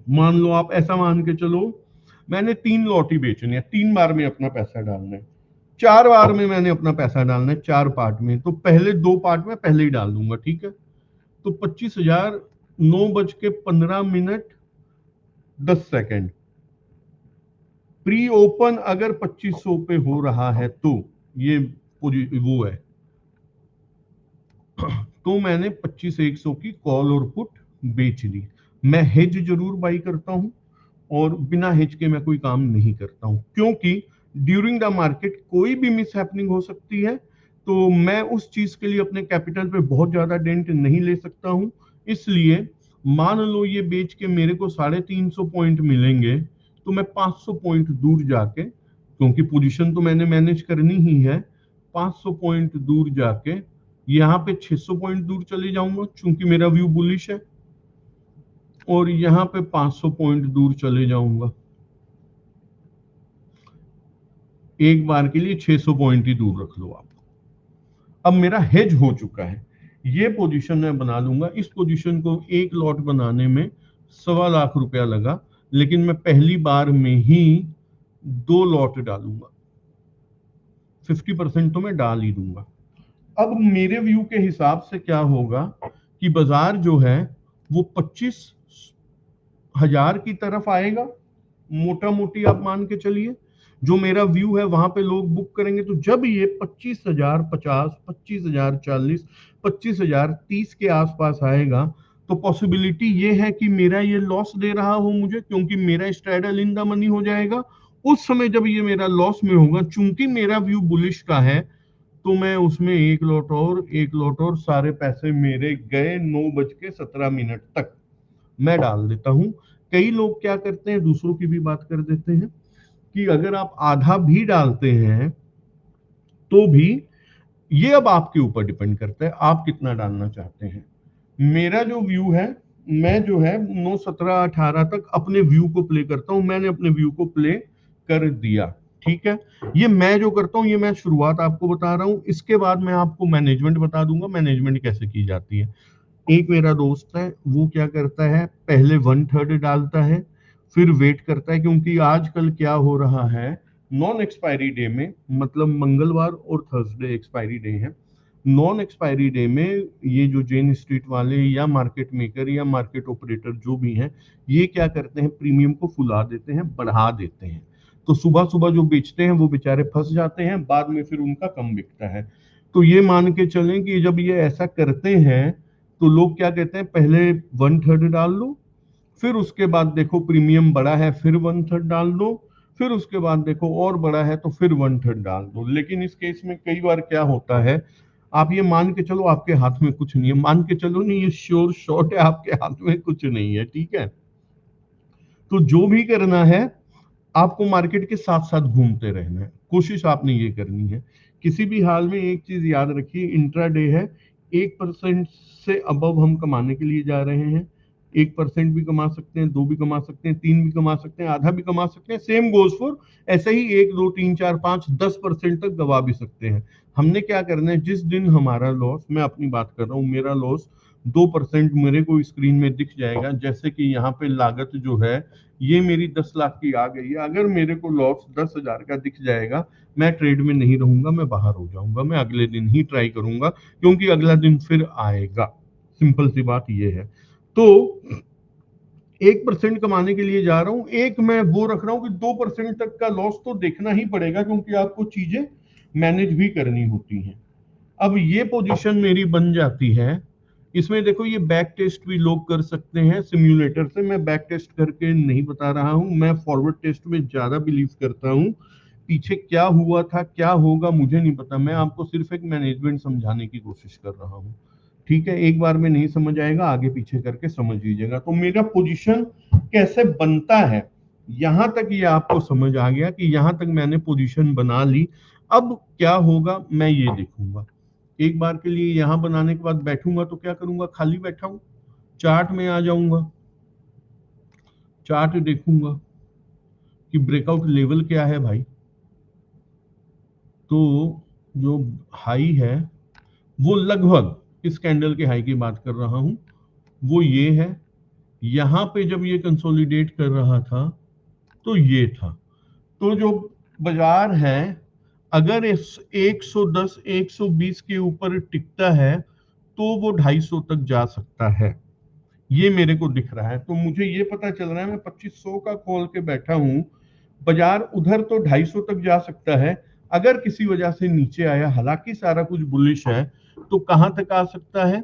मान लो आप ऐसा मान के चलो मैंने 3 लॉट ही बेचने हैं, 3 बार में अपना पैसा डालना है, 4 बार में मैंने अपना पैसा डालना है, 4 पार्ट में, तो पहले 2 पार्ट में पहले ही डाल दूंगा। ठीक है, तो 25,000 9:15 10 सेकेंड प्री ओपन अगर 2500 पे हो रहा है तो ये वो है, तो मैंने 25,100 की कॉल और पुट बेच दी। मैं हेज जरूर बाई करता हूं और बिना हेज के मैं कोई काम नहीं करता हूं, क्योंकि ड्यूरिंग द मार्केट कोई भी मिस हैपनिंग हो सकती है। तो मैं उस चीज के लिए अपने कैपिटल पे बहुत ज्यादा डेंट नहीं ले सकता हूं। इसलिए मान लो ये बेच के मेरे को 350 पॉइंट मिलेंगे, तो मैं 500 पॉइंट दूर जाके, क्योंकि पोजीशन तो मैंने मैनेज करनी ही है, 500 पॉइंट दूर जाके यहाँ पे 600 पॉइंट दूर चले जाऊंगा चूंकि मेरा व्यू बुलिश है, और यहाँ पे 500 पॉइंट दूर चले जाऊंगा। एक बार के लिए 600 पॉइंट ही दूर रख लो आप। अब मेरा हेज हो चुका है, ये पोजीशन मैं बना लूंगा। इस पोजीशन को एक लॉट बनाने में 1.25 लाख लगा, लेकिन मैं पहली बार में ही 2 लॉट डालूंगा, 50% तो मैं डाल ही दूंगा। अब मेरे व्यू के हिसाब से क्या होगा कि बाजार जो है वो 25,000 की तरफ आएगा, मोटा मोटी आप मान के चलिए। जो मेरा व्यू है वहां पे लोग बुक करेंगे, तो जब ये 25,050 25,040 25,030 के आसपास आएगा, तो पॉसिबिलिटी ये है कि मेरा ये लॉस दे रहा हो मुझे, क्योंकि मेरा स्ट्रैडल इन द मनी हो जाएगा। उस समय जब ये मेरा लॉस में होगा, चूंकि मेरा व्यू बुलिश का है, तो मैं उसमें एक लॉट और सारे पैसे मेरे गए 9:17 तक मैं डाल देता हूं। कई लोग क्या करते हैं, दूसरों की भी बात कर देते हैं कि अगर आप आधा भी डालते हैं तो भी, ये अब आपके ऊपर डिपेंड करता है आप कितना डालना चाहते हैं। मेरा जो व्यू है, मैं जो है 9 17 18 तक अपने व्यू को प्ले करता हूं, मैंने अपने व्यू को प्ले कर दिया। ठीक है, ये मैं जो करता हूं, ये मैं शुरुआत आपको बता रहा हूं, इसके बाद मैं आपको मैनेजमेंट बता दूंगा, मैनेजमेंट कैसे की जाती है। एक मेरा दोस्त है, वो क्या करता है, पहले 1/3 डालता है, फिर वेट करता है, क्योंकि आजकल क्या हो रहा है, नॉन एक्सपायरी डे में, मतलब मंगलवार और थर्सडे एक्सपायरी डे है, नॉन एक्सपायरी डे में ये जो जेन स्ट्रीट वाले या मार्केट मेकर या मार्केट ऑपरेटर जो भी हैं, ये क्या करते हैं, प्रीमियम को फुला देते हैं, बढ़ा देते हैं। तो सुबह सुबह जो बेचते हैं वो बेचारे फंस जाते हैं, बाद में फिर उनका कम बिकता है। तो ये मान के चलें कि जब ये ऐसा करते हैं तो लोग क्या कहते हैं, पहले 1/3 डाल लो, फिर उसके बाद देखो प्रीमियम बड़ा है फिर 1/3 डाल दो, फिर उसके बाद देखो और बड़ा है तो फिर 1/3 डाल दो। लेकिन इस केस में कई बार क्या होता है, आप ये मान के चलो आपके हाथ में कुछ नहीं है, मान के चलो नहीं, ये श्योर शॉट है आपके हाथ में कुछ नहीं है, ठीक है। तो जो भी करना है आपको मार्केट के साथ साथ घूमते रहना है, कोशिश आपने ये करनी है। किसी भी हाल में एक चीज याद रखिए, इंट्राडे है, 1% से अबव हम कमाने के लिए जा रहे हैं। 1% भी कमा सकते हैं, 2 भी कमा सकते हैं, 3 भी कमा सकते हैं, आधा भी कमा सकते हैं, सेम गोज फॉर ऐसे ही 1 2 3 4 5 10% तक गवा भी सकते हैं। हमने क्या करना है, जिस दिन हमारा लॉस, मैं अपनी बात कर रहा हूँ, मेरा लॉस 2% मेरे को स्क्रीन में दिख जाएगा, जैसे कि यहाँ पे लागत जो है ये मेरी 10 लाख की आ गई है, अगर मेरे को लॉस 10,000 का दिख जाएगा, मैं ट्रेड में नहीं रहूंगा, मैं बाहर हो जाऊंगा, मैं अगले दिन ही ट्राई करूंगा, क्योंकि अगला दिन फिर आएगा। सिंपल सी बात ये है। तो 1% कमाने के लिए जा रहा हूं, एक मैं वो रख रहा हूं कि 2% तक का लॉस तो देखना ही पड़ेगा, क्योंकि आपको चीजें मैनेज भी करनी होती हैं। अब ये पोजीशन मेरी बन जाती है। इसमें देखो ये बैक टेस्ट भी लोग कर सकते हैं सिम्युलेटर से, मैं बैक टेस्ट करके नहीं बता रहा हूं, मैं फॉरवर्ड टेस्ट में ज्यादा बिलीव करता हूं। पीछे क्या हुआ था क्या होगा मुझे नहीं पता, मैं आपको सिर्फ एक मैनेजमेंट समझाने की कोशिश कर रहा हूं, ठीक है। एक बार में नहीं समझ आएगा, आगे पीछे करके समझ लीजिएगा। तो मेरा पोजीशन कैसे बनता है, यहां तक ये आपको समझ आ गया कि यहां तक मैंने पोजीशन बना ली। अब क्या होगा मैं ये देखूंगा, एक बार के लिए यहां बनाने के बाद बैठूंगा तो क्या करूंगा, खाली बैठा हूं, चार्ट में आ जाऊंगा, चार्ट देखूंगा कि ब्रेकआउट लेवल क्या है भाई। तो जो हाई है वो लगभग इस कैंडल के हाई की बात कर रहा हूं, वो ये है। यहां पे जब ये कंसोलिडेट कर रहा था तो ये था। तो जो बाजार है अगर इस 110 120 के ऊपर टिकता है तो वो 250 तक जा सकता है, ये मेरे को दिख रहा है। तो मुझे ये पता चल रहा है, मैं 2500 का खोल के बैठा हूं, बाजार उधर तो 250 तक जा सकता है। अगर किसी वजह से नीचे आया, हालांकि सारा कुछ बुलिश है, तो कहां तक आ सकता है,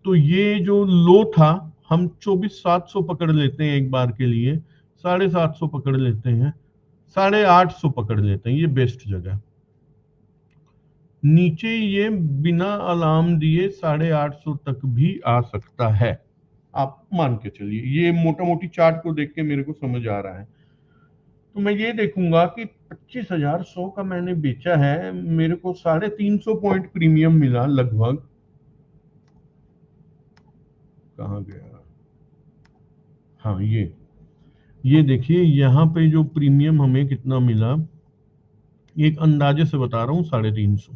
तो ये जो लो था, हम 24,700 पकड़ लेते हैं एक बार के लिए, 750 पकड़ लेते हैं, 850 पकड़ लेते हैं, ये बेस्ट जगह। नीचे ये बिना अलार्म दिए 850 तक भी आ सकता है, आप मान के चलिए। ये मोटा मोटी चार्ट को देख के मेरे को समझ आ रहा है। तो मैं ये देखूंगा कि 25,100 का मैंने बेचा है, मेरे को 350 पॉइंट प्रीमियम मिला लगभग। कहाँ गया, हाँ ये देखिए यहाँ पे जो प्रीमियम हमें कितना मिला, एक अंदाजे से बता रहा हूँ, 350।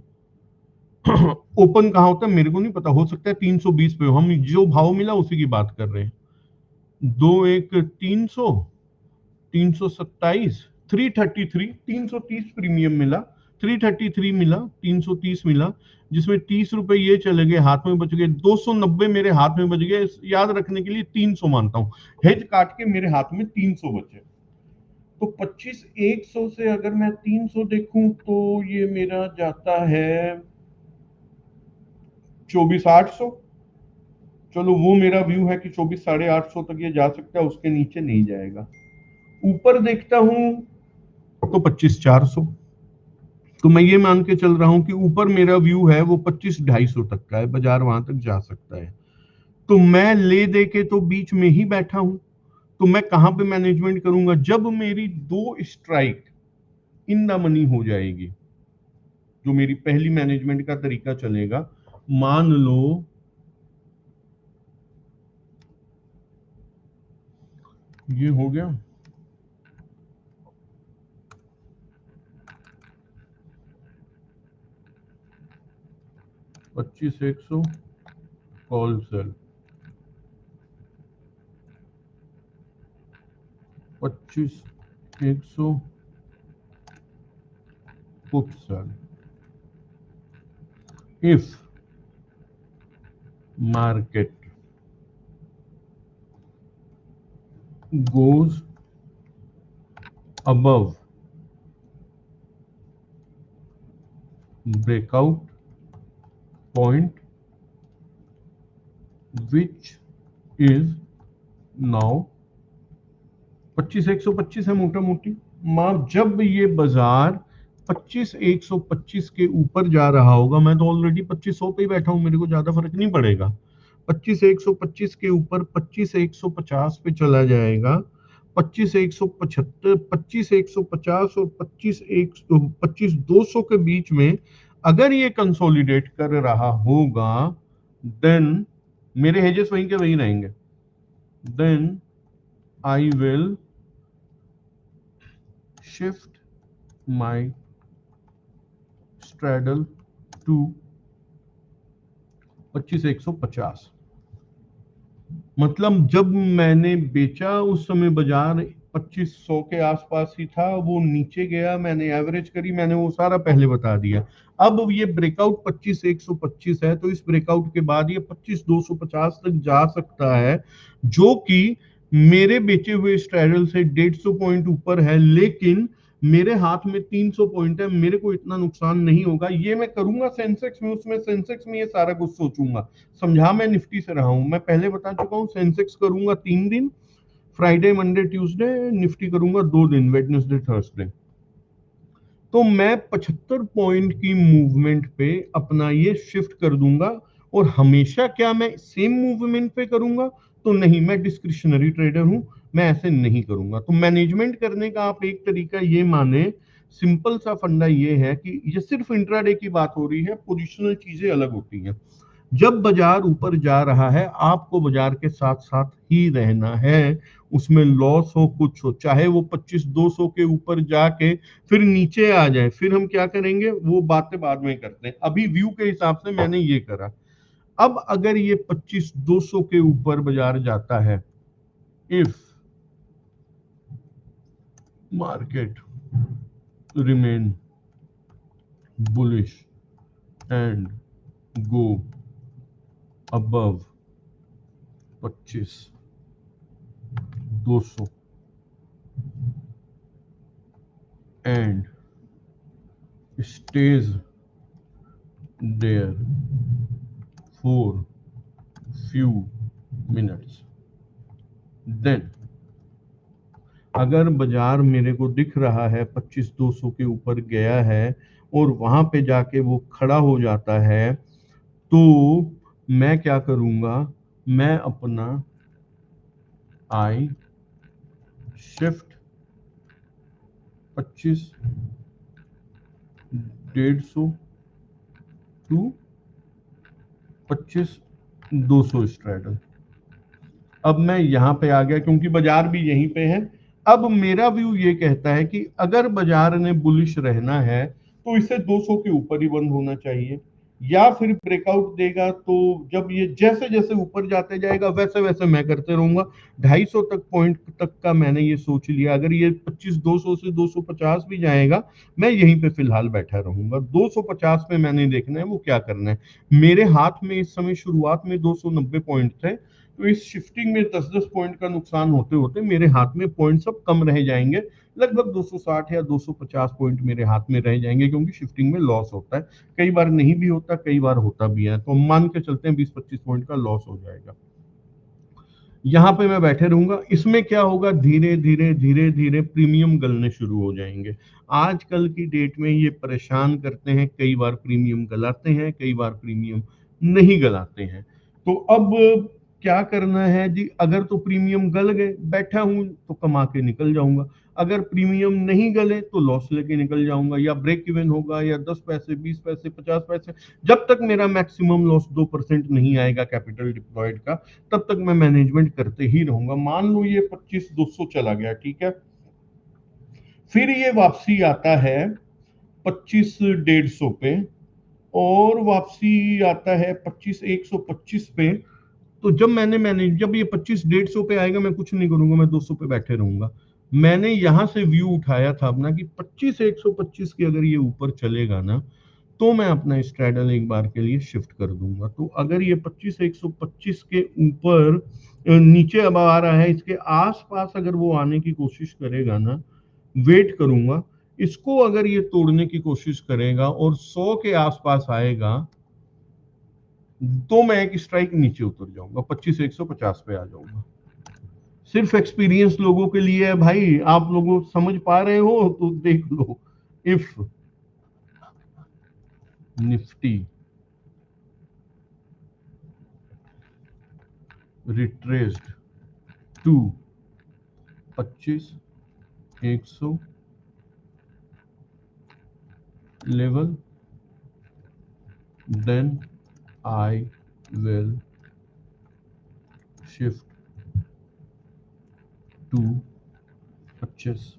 ओपन कहाँ होता है मेरे को नहीं पता, हो सकता है 320 पे हो, हम जो भाव मिला उसी की बात कर रहे हैं। 300 327 333 330 प्रीमियम मिला, 333 मिला, 330 मिला, जिसमें 30 रुपए ये चले गए, हाथ में बच गए 290, मेरे हाथ में बच गए, याद रखने के लिए 300 मानता हूँ, हेज काट के मेरे हाथ में 300 बचे। तो 25,100 से अगर मैं 300 देखूं तो ये मेरा जाता है 24,800। चलो वो मेरा व्यू है कि 24,850 तक ये जा सकता है, उसके नीचे नहीं जाएगा। ऊपर देखता हूं तो 25,400। तो मैं ये मान के चल रहा हूं कि ऊपर मेरा व्यू है वो 25,250 तक का है, बाजार वहां तक जा सकता है। तो मैं ले दे के तो बीच में ही बैठा हूं। तो मैं कहां पे मैनेजमेंट करूंगा, जब मेरी 2 स्ट्राइक इन द मनी हो जाएगी, जो मेरी पहली मैनेजमेंट का तरीका चलेगा। मान लो ये हो गया 25,100 call sell, 25,100 put sell. If market goes above breakout point which is now 25,125 है मोटा मोटी। जब ये बाजार 25,125 के ऊपर जा रहा होगा, मैं तो ऑलरेडी 2500 पे ही बैठा हूं, मेरे को ज्यादा फर्क नहीं पड़ेगा। 25,125 के ऊपर 25,150 पे चला जाएगा, 25,175, 25,150 और 25,200 के बीच में अगर ये कंसोलिडेट कर रहा होगा, देन मेरे हेजेस वहीं के वहीं रहेंगे। Then I will shift my straddle to 25,150। मतलब जब मैंने बेचा उस समय बाजार 2500 के आसपास ही था, वो नीचे गया, मैंने एवरेज करी, मैंने वो सारा पहले बता दिया। अब ये ब्रेकआउट 25,125 है, तो इस ब्रेकआउट के बाद ये 25,250 तक जा सकता है, जो कि मेरे बेचे हुए स्ट्रैडल से 150 पॉइंट ऊपर है, लेकिन मेरे हाथ में 300 पॉइंट है, मेरे को इतना नुकसान नहीं होगा। ये मैं करूंगा सेंसेक्स में, उसमें सेंसेक्स में ये सारा कुछ सोचूंगा। समझा मैं निफ्टी से रहा हूं, मैं पहले बता चुका हूं सेंसेक्स करूंगा 3 दिन, फ्राइडे मंडे ट्यूसडे, निफ्टी करूंगा 2 दिन, वेडनेसडे थर्सडे। तो मैं 75 पॉइंट की मूवमेंट पे अपना ये शिफ्ट कर दूंगा। और हमेशा क्या मैं सेम मूवमेंट पे करूंगा? तो नहीं, मैं डिस्क्रिशनरी ट्रेडर हूं, मैं ऐसे नहीं करूंगा। तो मैनेजमेंट करने का आप एक तरीका ये माने, सिंपल सा फंडा ये है कि ये सिर्फ इंट्राडे की बात हो रही है, पोजिशनल चीजें अलग होती हैं। जब बाजार ऊपर जा रहा है, आपको बाजार के साथ साथ ही रहना है, उसमें लॉस हो कुछ हो, चाहे वो 25,200 के ऊपर जाके फिर नीचे आ जाए, फिर हम क्या करेंगे वो बातें बाद में करते हैं। अभी व्यू के हिसाब से मैंने ये करा। अब अगर ये 25,200 के ऊपर बाजार जाता है, if market remain bullish and go above 25,200 and stays there for few minutes, then अगर बाजार मेरे को दिख रहा है 25,200 के ऊपर गया है और वहां पे जाके वो खड़ा हो जाता है, तो मैं क्या करूंगा, मैं अपना आई शिफ्ट 25,150 टू 25,200 स्ट्रैडल। अब मैं यहां पे आ गया क्योंकि बाजार भी यहीं पे है। अब मेरा व्यू ये कहता है कि अगर बाजार ने बुलिश रहना है तो इसे 200 के ऊपर ही बंद होना चाहिए, या फिर ब्रेकआउट देगा तो जब ये जैसे जैसे ऊपर जाते जाएगा वैसे वैसे मैं करते रहूंगा। 250 तक पॉइंट तक का मैंने ये सोच लिया। अगर ये 25,200 से 250 भी जाएगा, मैं यहीं पे फिलहाल बैठा रहूंगा। 250 पे मैंने देखना है वो क्या करना है। मेरे हाथ में इस समय शुरुआत में 290 पॉइंट थे, तो इस शिफ्टिंग में 10-10 पॉइंट का नुकसान होते होते मेरे हाथ में पॉइंट सब कम रह जाएंगे, लगभग 260 या 250 पॉइंट मेरे हाथ में रह जाएंगे, क्योंकि शिफ्टिंग में लॉस होता है। कई बार नहीं भी होता, कई बार होता भी है, तो मान के चलते हैं 20-25 पॉइंट का लॉस हो जाएगा। यहाँ पे मैं बैठे रहूंगा। इसमें क्या होगा, धीरे धीरे धीरे धीरे प्रीमियम गलने शुरू हो जाएंगे। आजकल की डेट में ये परेशान करते हैं, कई बार प्रीमियम गलाते हैं, कई बार प्रीमियम नहीं गलाते हैं। तो अब क्या करना है जी, अगर तो प्रीमियम गल गए, बैठा हूं तो कमा के निकल जाऊंगा। अगर प्रीमियम नहीं गले तो लॉस लेके निकल जाऊंगा, या ब्रेक इवन होगा, या 10 पैसे, 20 पैसे, 50 पैसे, जब तक मेरा मैक्सिमम लॉस 2% नहीं आएगा कैपिटल डिप्लॉयड का, तब तक मैं मैनेजमेंट करते ही रहूंगा। मान लो ये 25,200 चला गया, ठीक है, फिर ये वापसी आता है 25,150 पे, और वापसी आता है 25,125 पे। तो जब ये 25,150 पे आएगा, मैं कुछ नहीं करूंगा, मैं 200 पे बैठे रहूंगा। मैंने यहां से व्यू उठाया था अपना कि 25,125 के अगर ये ऊपर चलेगा ना, तो मैं अपना स्ट्रैडल एक बार के लिए शिफ्ट कर दूंगा। तो अगर ये 25,125 के ऊपर नीचे अब आ रहा है, इसके आसपास अगर वो आने की कोशिश करेगा ना, वेट करूंगा। इसको अगर ये तोड़ने की कोशिश करेगा और 100 के आसपास आएगा तो मैं एक स्ट्राइक नीचे उतर जाऊंगा, 25,150 पे आ जाऊंगा। सिर्फ एक्सपीरियंस लोगों के लिए है भाई, आप लोगों समझ पा रहे हो तो देख लो। If nifty retraced to 25,100 level, then I will shift to 150।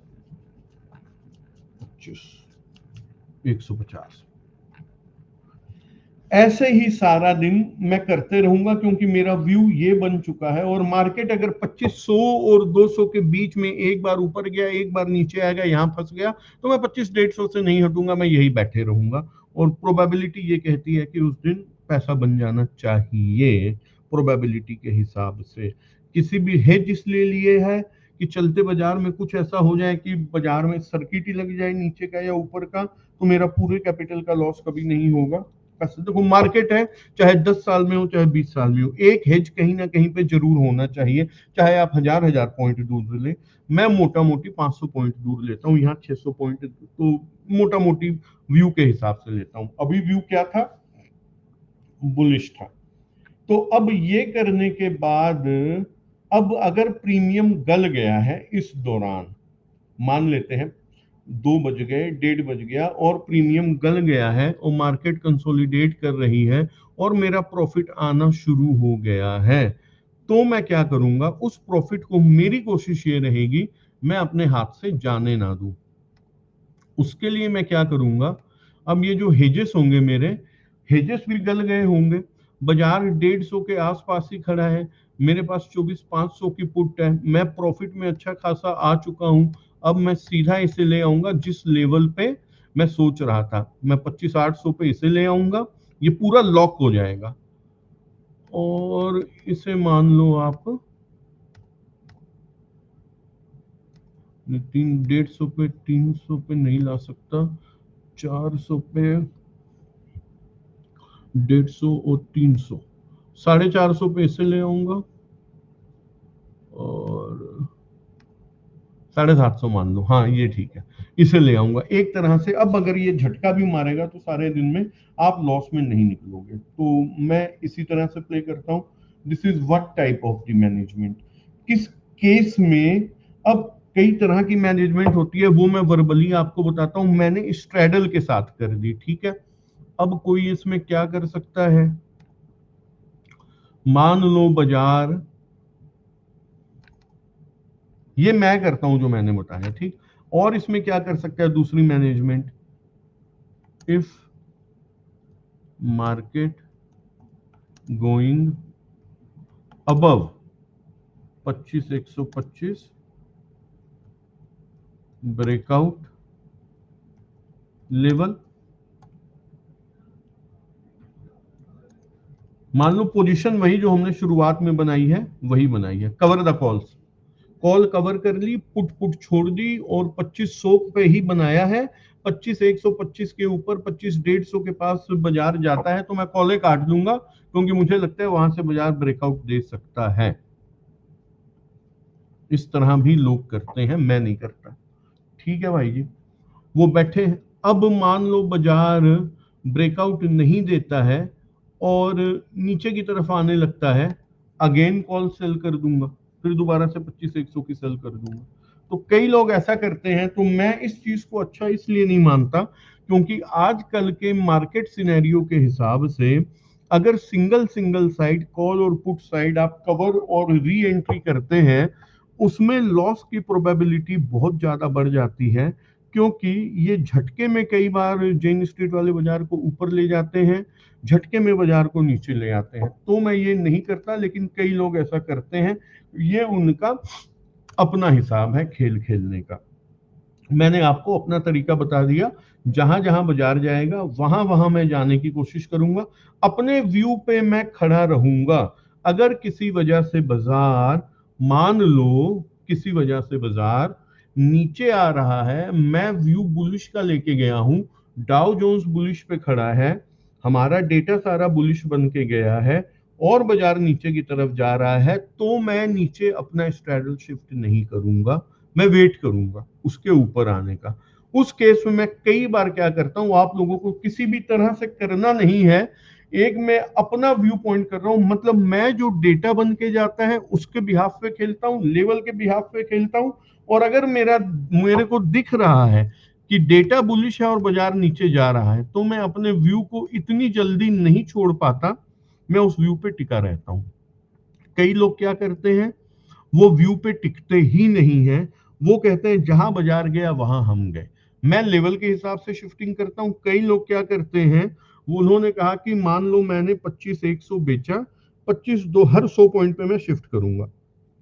ऐसे ही सारा दिन मैं करते रहूंगा क्योंकि मेरा व्यू ये बन चुका है। और मार्केट अगर 2500 और 200 के बीच में एक बार ऊपर गया, एक बार नीचे आएगा, यहां फंस गया, तो मैं 2500-150 से नहीं हटूंगा, मैं यही बैठे रहूंगा। और प्रोबेबिलिटी ये कहती है कि उस दिन पैसा बन जाना चाहिए प्रोबेबिलिटी के हिसाब से। किसी भी हेज इसलिए लिए है कि चलते बाजार में कुछ ऐसा हो जाए कि बाजार में सर्किट ही लग जाए नीचे का या ऊपर का, तो मेरा पूरे कैपिटल का लॉस कभी नहीं होगा। देखो मार्केट है, चाहे 10 साल में हो चाहे 20 साल में हो, एक हेज कहीं ना कहीं पे जरूर होना चाहिए, चाहे आप हजार पॉइंट दूर ले। मैं मोटा मोटी 500 पॉइंट दूर लेता हूँ, यहाँ 600 पॉइंट तो मोटा मोटी व्यू के हिसाब से लेता हूँ। अभी व्यू क्या था, बुलिश था। तो अब ये करने के बाद, अब अगर प्रीमियम गल गया है इस दौरान, मान लेते हैं 2 बज गए, 1:30 बज गया और प्रीमियम गल गया है और मार्केट कंसोलिडेट कर रही है और मेरा प्रॉफिट आना शुरू हो गया है, तो मैं क्या करूंगा, उस प्रॉफिट को मेरी कोशिश ये रहेगी मैं अपने हाथ से जाने ना दूं। उसके लिए मैं क्या करूंगा, अब ये जो हेजेस होंगे मेरे, हेजेस भी गल गए होंगे, बाजार 150 के आसपास ही खड़ा है, मेरे पास 24,500 की पुट है, मैं प्रॉफिट में अच्छा खासा आ चुका हूं। अब मैं सीधा इसे ले आऊंगा जिस लेवल पे मैं सोच रहा था, मैं 25,800 पे इसे ले आऊंगा, ये पूरा लॉक हो जाएगा। और इसे मान लो आप 150 पे, 300 पे नहीं ला सकता, 400 पे, 150 और 300, 450 पे इसे ले आऊंगा और 750 मान लो, हाँ ये ठीक है, इसे ले आऊंगा एक तरह से। अब अगर ये झटका भी मारेगा तो सारे दिन में आप लॉस में नहीं निकलोगे, तो मैं इसी तरह से प्ले करता हूँ। This is what type of the management, किस केस में। अब कई तरह की मैनेजमेंट होती है, वो मैं वर्बली आपको बताता हूँ। मैंने स्ट्रैडल के साथ कर दी, ठीक है। अब कोई इसमें क्या कर सकता है, मान लो बाजार, ये मैं करता हूं जो मैंने बताया, ठीक। और इसमें क्या कर सकता है दूसरी management, if market going above 25,125 breakout level, मान लो पोजीशन वही जो हमने शुरुआत में बनाई है वही बनाई है, cover the calls, call cover कर ली, पुट पुट छोड़ दी और 2500 पे ही बनाया है। 25,125 के ऊपर 25,150 के पास बाजार जाता है तो मैं कॉले काट दूंगा, क्योंकि मुझे लगता है वहां से बाजार ब्रेकआउट दे सकता है। इस तरह भी लोग करते हैं, मैं नहीं करता, ठीक है भाई जी। वो बैठे हैं, अब मान लो बाजार ब्रेकआउट नहीं देता है और नीचे की तरफ आने लगता है, अगेन कॉल सेल कर दूंगा, फिर दोबारा से 25,100 की सेल कर दूंगा। तो कई लोग ऐसा करते हैं, तो मैं इस चीज को अच्छा इसलिए नहीं मानता क्योंकि आजकल के मार्केट सिनेरियो के हिसाब से अगर सिंगल सिंगल साइड कॉल और पुट साइड आप कवर और री एंट्री करते हैं, उसमें लॉस की प्रोबेबिलिटी बहुत ज्यादा बढ़ जाती है, क्योंकि ये झटके में कई बार जेन स्ट्रीट वाले बाजार को ऊपर ले जाते हैं, झटके में बाजार को नीचे ले आते हैं। तो मैं ये नहीं करता, लेकिन कई लोग ऐसा करते हैं, ये उनका अपना हिसाब है खेल खेलने का। मैंने आपको अपना तरीका बता दिया, जहां जहां बाजार जाएगा वहां वहां मैं जाने की कोशिश करूंगा, अपने व्यू पे मैं खड़ा रहूंगा। अगर किसी वजह से बाजार, मान लो किसी वजह से बाजार नीचे आ रहा है, मैं व्यू बुलिश का लेके गया हूं, डाउ जोन्स बुलिश पे खड़ा है, हमारा डेटा सारा बुलिश बन के गया है और बाजार नीचे की तरफ जा रहा है, तो मैं नीचे अपना स्ट्रैडल शिफ्ट नहीं करूंगा, मैं वेट करूंगा उसके ऊपर आने का। उस केस में मैं कई बार क्या करता हूं, आप लोगों को किसी भी तरह से करना नहीं है, एक मैं अपना व्यू पॉइंट कर रहा हूं, मतलब मैं जो डेटा बन के जाता है उसके बिहाफ पे खेलता हूं, लेवल के बिहाफ पे खेलता हूं। और अगर मेरे को दिख रहा है कि डेटा बुलिश है और बाजार नीचे जा रहा है, तो मैं अपने व्यू को इतनी जल्दी नहीं छोड़ पाता, मैं उस व्यू पे टिका रहता हूं। कई लोग क्या करते हैं, वो व्यू पे टिकते ही नहीं है, वो कहते हैं जहां बाजार गया वहां हम गए। मैं लेवल के हिसाब से शिफ्टिंग करता हूं। कई लोग क्या करते हैं, वो उन्होंने कहा कि मान लो मैंने 25-100 बेचा, 25-2 हर 100 पॉइंट पे मैं शिफ्ट करूंगा,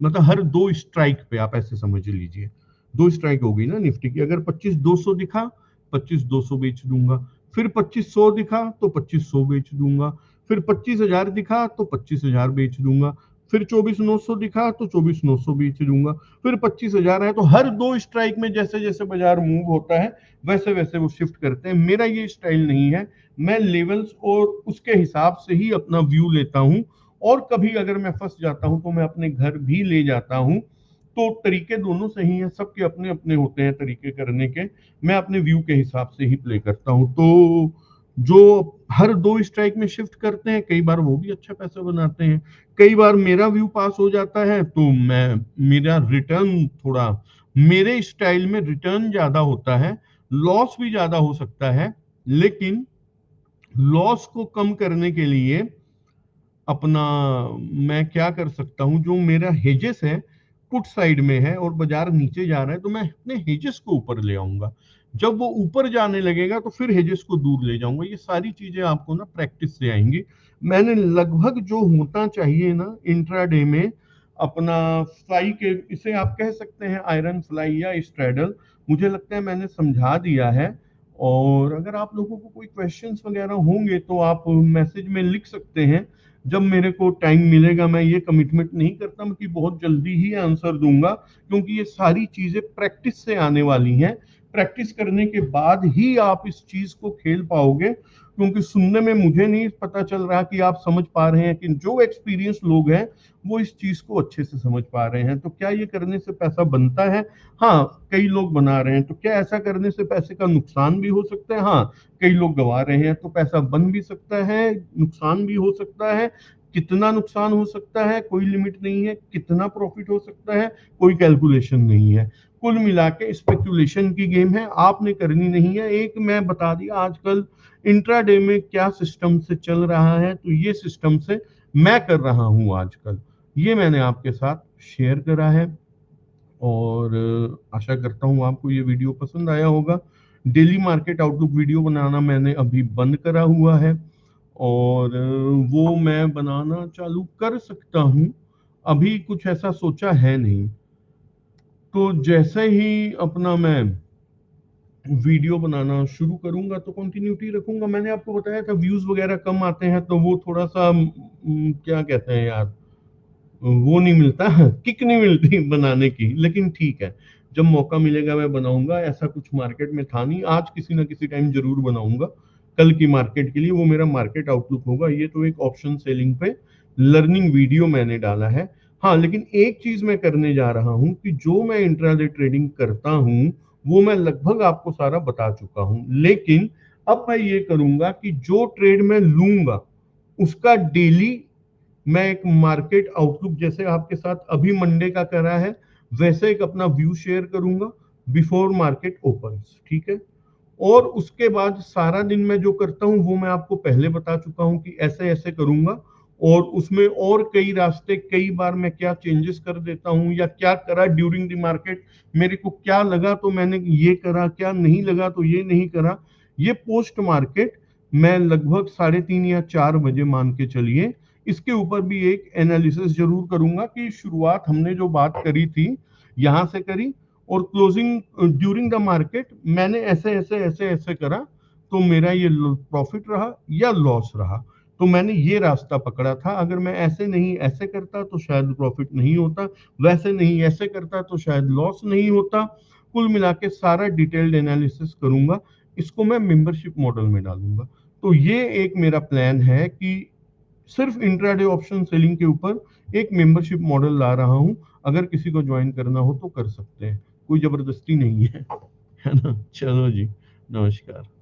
मतलब हर 2 स्ट्राइक पे, आप ऐसे समझ लीजिए 2 स्ट्राइक होगी ना निफ्टी की, अगर 25-200 दिखा 25-200 बेच दूंगा, फिर 2500 दिखा तो 2500 बेच दूंगा, फिर 25,000 दिखा तो 25,000 बेच दूंगा, फिर 24,900 दिखा तो 24,900 बेच दूंगा, फिर 25,000 है तो हर 2 स्ट्राइक में जैसे जैसे बाजार मूव होता है वैसे वैसे वो शिफ्ट करते हैं। मेरा ये स्टाइल नहीं है, मैं लेवल्स और उसके हिसाब से ही अपना व्यू लेता हूं, और कभी अगर मैं फंस जाता हूं तो मैं अपने घर भी ले जाता हूं। तो तरीके दोनों सही हैं, सबके अपने अपने होते हैं तरीके करने के, मैं अपने व्यू के हिसाब से ही प्ले करता हूं। तो जो हर 2 स्ट्राइक में शिफ्ट करते हैं, कई बार वो भी अच्छा पैसा बनाते हैं। कई बार मेरा व्यू पास हो जाता है तो मैं मेरा रिटर्न थोड़ा, मेरे स्टाइल में रिटर्न ज्यादा होता है, लॉस भी ज्यादा हो सकता है, लेकिन लॉस को कम करने के लिए अपना मैं क्या कर सकता हूं, जो मेरा हेजेस है पुट साइड में है और बाजार नीचे जा रहा है, तो मैं अपने हेजेस को ऊपर ले आऊंगा। जब वो ऊपर जाने लगेगा तो फिर हेजेस को दूर ले जाऊंगा। ये सारी चीजें आपको ना प्रैक्टिस से आएंगी। मैंने लगभग जो होना चाहिए ना इंट्राडे में, अपना फ्लाई के, इसे आप कह सकते हैं आयरन फ्लाई या स्ट्रैडल, मुझे लगता है मैंने समझा दिया है। और अगर आप लोगों को कोई क्वेश्चंस वगैरह होंगे तो आप मैसेज में लिख सकते हैं। जब मेरे को टाइम मिलेगा, मैं ये कमिटमेंट नहीं करता कि बहुत जल्दी ही आंसर दूंगा, क्योंकि ये सारी चीजें प्रैक्टिस से आने वाली हैं। प्रैक्टिस करने के बाद ही आप इस चीज को खेल पाओगे, क्योंकि सुनने में मुझे नहीं पता चल रहा कि आप समझ पा रहे हैं, कि जो एक्सपीरियंस लोग हैं वो इस चीज को अच्छे से समझ पा रहे हैं। तो क्या ये करने से पैसा बनता है? हाँ, कई लोग बना रहे हैं। तो क्या ऐसा करने से पैसे का नुकसान भी हो सकता है? हाँ, कई लोग गवा रहे हैं। तो पैसा बन भी सकता है, नुकसान भी हो सकता है। कितना नुकसान हो सकता है कोई लिमिट नहीं है, कितना प्रॉफिट हो सकता है कोई कैलकुलेशन नहीं है। कुल मिला के स्पेकुलेशन की गेम है, आपने करनी नहीं है। एक मैं बता दिया आजकल इंट्राडे में क्या सिस्टम से चल रहा है, तो ये सिस्टम से मैं कर रहा हूं आजकल। ये मैंने आपके साथ शेयर करा है, और आशा करता हूँ आपको ये वीडियो पसंद आया होगा। डेली मार्केट आउटलुक वीडियो बनाना मैंने अभी बंद करा हुआ है, और वो मैं बनाना चालू कर सकता हूँ, अभी कुछ ऐसा सोचा है नहीं। तो जैसे ही अपना मैं वीडियो बनाना शुरू करूंगा तो कंटिन्यूटी रखूंगा। मैंने आपको बताया था व्यूज वगैरह कम आते हैं, तो वो थोड़ा सा क्या कहते हैं यार, वो नहीं मिलता, किक नहीं मिलती बनाने की, लेकिन ठीक है, जब मौका मिलेगा मैं बनाऊंगा। ऐसा कुछ मार्केट में था नहीं, आज किसी ना किसी टाइम जरूर बनाऊंगा। कल की मार्केट के लिए वो मेरा मार्केट आउटलुक होगा। ये तो एक ऑप्शन सेलिंग पे लर्निंग वीडियो मैंने डाला है। हाँ, लेकिन एक चीज मैं करने जा रहा हूँ कि जो मैं इंट्राडे ट्रेडिंग करता हूँ वो मैं लगभग आपको सारा बता चुका हूँ, लेकिन अब मैं ये करूंगा कि जो ट्रेड मैं लूंगा उसका डेली मैं एक मार्केट आउटलुक, जैसे आपके साथ अभी मंडे का करा है, वैसे एक अपना व्यू शेयर करूंगा बिफोर मार्केट ओपन्स, ठीक है। और उसके बाद सारा दिन मैं जो करता हूं वो मैं आपको पहले बता चुका हूं कि ऐसे ऐसे करूंगा, और उसमें और कई रास्ते, कई बार मैं क्या चेंजेस कर देता हूं या क्या करा ड्यूरिंग द मार्केट, मेरे को क्या लगा तो मैंने ये करा, क्या नहीं लगा तो ये नहीं करा। ये पोस्ट मार्केट मैं लगभग 3:30 या 4 बजे मान के चलिए, इसके ऊपर भी एक एनालिसिस जरूर करूंगा कि शुरुआत हमने जो बात करी थी यहां से करी, और क्लोजिंग ड्यूरिंग द मार्केट मैंने ऐसे ऐसे ऐसे ऐसे करा, तो मेरा ये प्रॉफिट रहा या लॉस रहा, तो मैंने ये रास्ता पकड़ा था। अगर मैं ऐसे नहीं ऐसे करता तो शायद प्रॉफिट नहीं होता, वैसे नहीं ऐसे करता तो शायद लॉस नहीं होता। कुल मिला के सारा डिटेल्ड एनालिसिस करूंगा, इसको मैं मेंबरशिप मॉडल में डालूंगा। तो ये एक मेरा प्लान है कि सिर्फ इंट्राडे ऑप्शन सेलिंग के ऊपर एक मेंबरशिप मॉडल ला रहा हूं। अगर किसी को ज्वाइन करना हो तो कर सकते हैं, कोई जबरदस्ती नहीं है, है ना। चलो जी, नमस्कार।